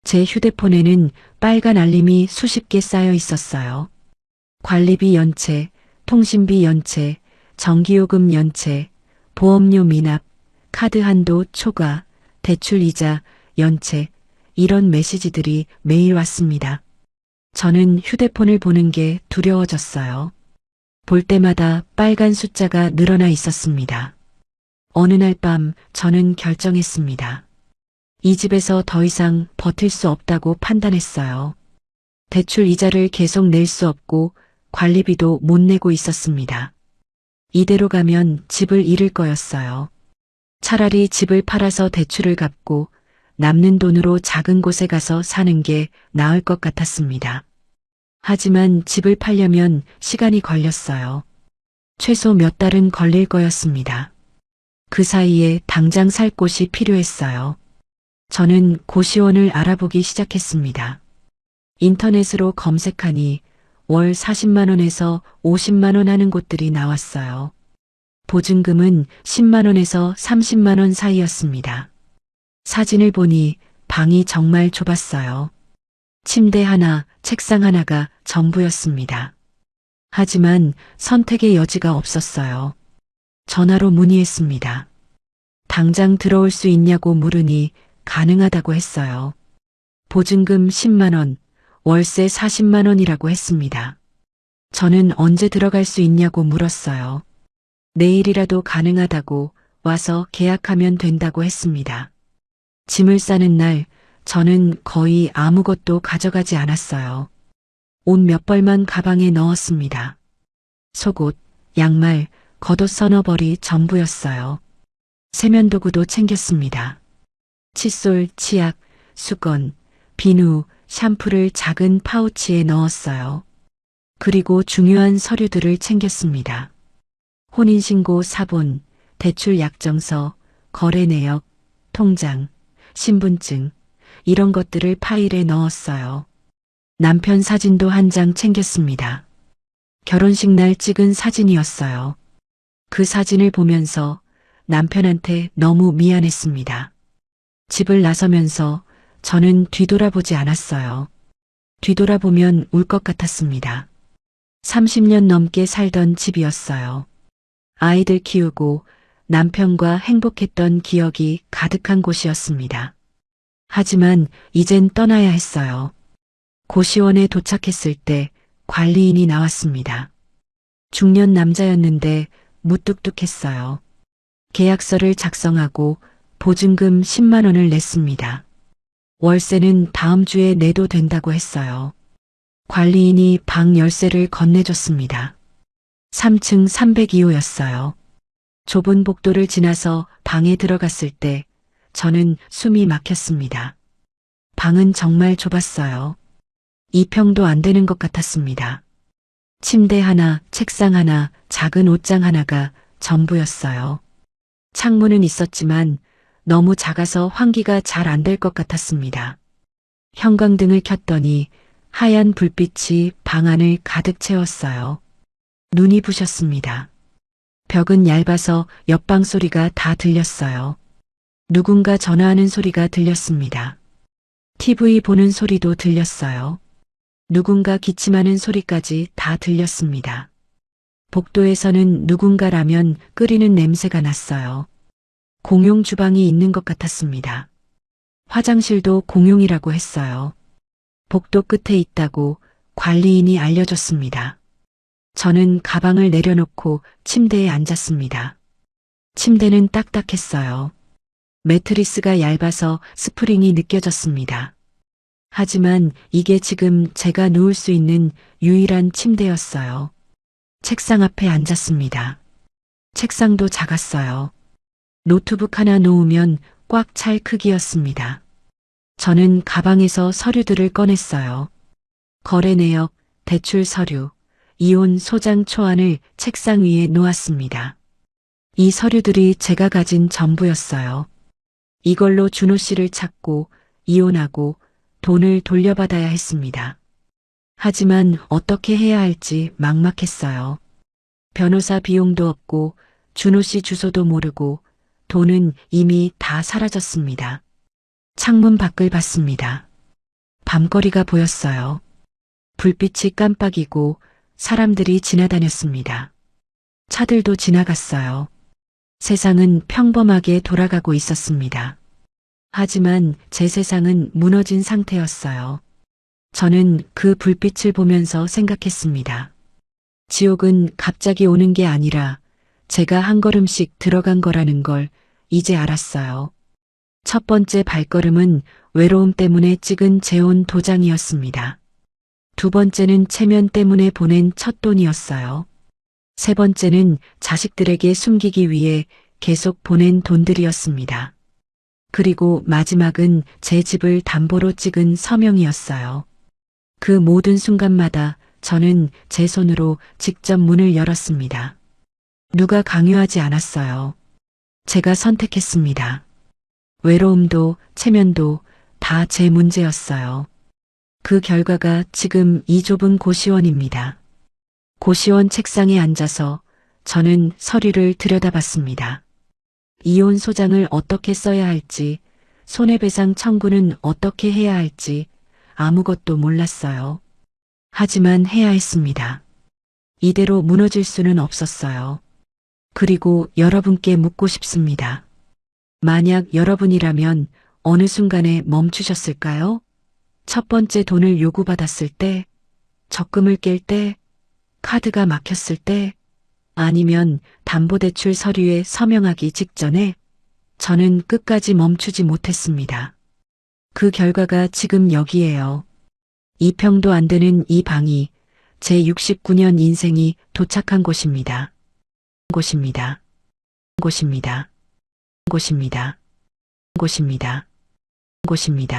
제 휴대폰에는 빨간 알림이 수십 개 쌓여 있었어요. 관리비 연체, 통신비 연체, 전기요금 연체, 보험료 미납, 카드 한도 초과, 대출 이자 연체, 이런 메시지들이 매일 왔습니다. 저는 휴대폰을 보는 게 두려워졌어요. 볼 때마다 빨간 숫자가 늘어나 있었습니다. 어느 날 밤 저는 결정했습니다. 이 집에서 더 이상 버틸 수 없다고 판단했어요. 대출 이자를 계속 낼 수 없고 관리비도 못 내고 있었습니다. 이대로 가면 집을 잃을 거였어요. 차라리 집을 팔아서 대출을 갚고 남는 돈으로 작은 곳에 가서 사는 게 나을 것 같았습니다. 하지만 집을 팔려면 시간이 걸렸어요. 최소 몇 달은 걸릴 거였습니다. 그 사이에 당장 살 곳이 필요했어요. 저는 고시원을 알아보기 시작했습니다. 인터넷으로 검색하니 월 40만 원에서 50만 원 하는 곳들이 나왔어요. 보증금은 10만 원에서 30만 원 사이였습니다. 사진을 보니 방이 정말 좁았어요. 침대 하나, 책상 하나가 전부였습니다. 하지만 선택의 여지가 없었어요. 전화로 문의했습니다. 당장 들어올 수 있냐고 물으니 가능하다고 했어요. 보증금 10만 원, 월세 40만 원이라고 했습니다. 저는 언제 들어갈 수 있냐고 물었어요. 내일이라도 가능하다고 와서 계약하면 된다고 했습니다. 짐을 싸는 날 저는 거의 아무것도 가져가지 않았어요. 옷 몇 벌만 가방에 넣었습니다. 속옷, 양말, 겉옷 서너 벌이 전부였어요. 세면도구도 챙겼습니다. 칫솔, 치약, 수건, 비누, 샴푸를 작은 파우치에 넣었어요. 그리고 중요한 서류들을 챙겼습니다. 혼인신고 사본, 대출 약정서, 거래 내역, 통장, 신분증, 이런 것들을 파일에 넣었어요. 남편 사진도 한 장 챙겼습니다. 결혼식 날 찍은 사진이었어요. 그 사진을 보면서 남편한테 너무 미안했습니다. 집을 나서면서 저는 뒤돌아보지 않았어요. 뒤돌아보면 울 것 같았습니다. 30년 넘게 살던 집이었어요. 아이들 키우고 남편과 행복했던 기억이 가득한 곳이었습니다. 하지만 이젠 떠나야 했어요. 고시원에 도착했을 때 관리인이 나왔습니다. 중년 남자였는데 무뚝뚝했어요. 계약서를 작성하고 보증금 10만 원을 냈습니다. 월세는 다음 주에 내도 된다고 했어요. 관리인이 방 열쇠를 건네줬습니다. 3층 302호였어요. 좁은 복도를 지나서 방에 들어갔을 때 저는 숨이 막혔습니다. 방은 정말 좁았어요. 2평도 안 되는 것 같았습니다. 침대 하나, 책상 하나, 작은 옷장 하나가 전부였어요. 창문은 있었지만 너무 작아서 환기가 잘 안 될 것 같았습니다. 형광등을 켰더니 하얀 불빛이 방 안을 가득 채웠어요. 눈이 부셨습니다. 벽은 얇아서 옆방 소리가 다 들렸어요. 누군가 전화하는 소리가 들렸습니다. TV 보는 소리도 들렸어요. 누군가 기침하는 소리까지 다 들렸습니다. 복도에서는 누군가 라면 끓이는 냄새가 났어요. 공용 주방이 있는 것 같았습니다. 화장실도 공용이라고 했어요. 복도 끝에 있다고 관리인이 알려줬습니다. 저는 가방을 내려놓고 침대에 앉았습니다. 침대는 딱딱했어요. 매트리스가 얇아서 스프링이 느껴졌습니다. 하지만 이게 지금 제가 누울 수 있는 유일한 침대였어요. 책상 앞에 앉았습니다. 책상도 작았어요. 노트북 하나 놓으면 꽉 찰 크기였습니다. 저는 가방에서 서류들을 꺼냈어요. 거래 내역, 대출 서류, 이혼 소장 초안을 책상 위에 놓았습니다. 이 서류들이 제가 가진 전부였어요. 이걸로 준호 씨를 찾고 이혼하고 돈을 돌려받아야 했습니다. 하지만 어떻게 해야 할지 막막했어요. 변호사 비용도 없고 준호 씨 주소도 모르고 돈은 이미 다 사라졌습니다. 창문 밖을 봤습니다. 밤거리가 보였어요. 불빛이 깜빡이고 사람들이 지나다녔습니다. 차들도 지나갔어요. 세상은 평범하게 돌아가고 있었습니다. 하지만 제 세상은 무너진 상태였어요. 저는 그 불빛을 보면서 생각했습니다. 지옥은 갑자기 오는 게 아니라 제가 한 걸음씩 들어간 거라는 걸 이제 알았어요. 첫 번째 발걸음은 외로움 때문에 찍은 재혼 도장이었습니다. 두 번째는 체면 때문에 보낸 첫 돈이었어요. 세 번째는 자식들에게 숨기기 위해 계속 보낸 돈들이었습니다. 그리고 마지막은 제 집을 담보로 찍은 서명이었어요. 그 모든 순간마다 저는 제 손으로 직접 문을 열었습니다. 누가 강요하지 않았어요. 제가 선택했습니다. 외로움도 체면도 다 제 문제였어요. 그 결과가 지금 이 좁은 고시원입니다. 고시원 책상에 앉아서 저는 서류를 들여다봤습니다. 이혼 소장을 어떻게 써야 할지, 손해배상 청구는 어떻게 해야 할지 아무것도 몰랐어요. 하지만 해야 했습니다. 이대로 무너질 수는 없었어요. 그리고 여러분께 묻고 싶습니다. 만약 여러분이라면 어느 순간에 멈추셨을까요? 첫 번째 돈을 요구받았을 때, 적금을 깰 때, 카드가 막혔을 때, 아니면 담보대출 서류에 서명하기 직전에 저는 끝까지 멈추지 못했습니다. 그 결과가 지금 여기에요. 2평도 안 되는 이 방이 제 69년 인생이 도착한 곳입니다. 곳입니다. 곳입니다. 곳입니다. 곳입니다. 곳입니다.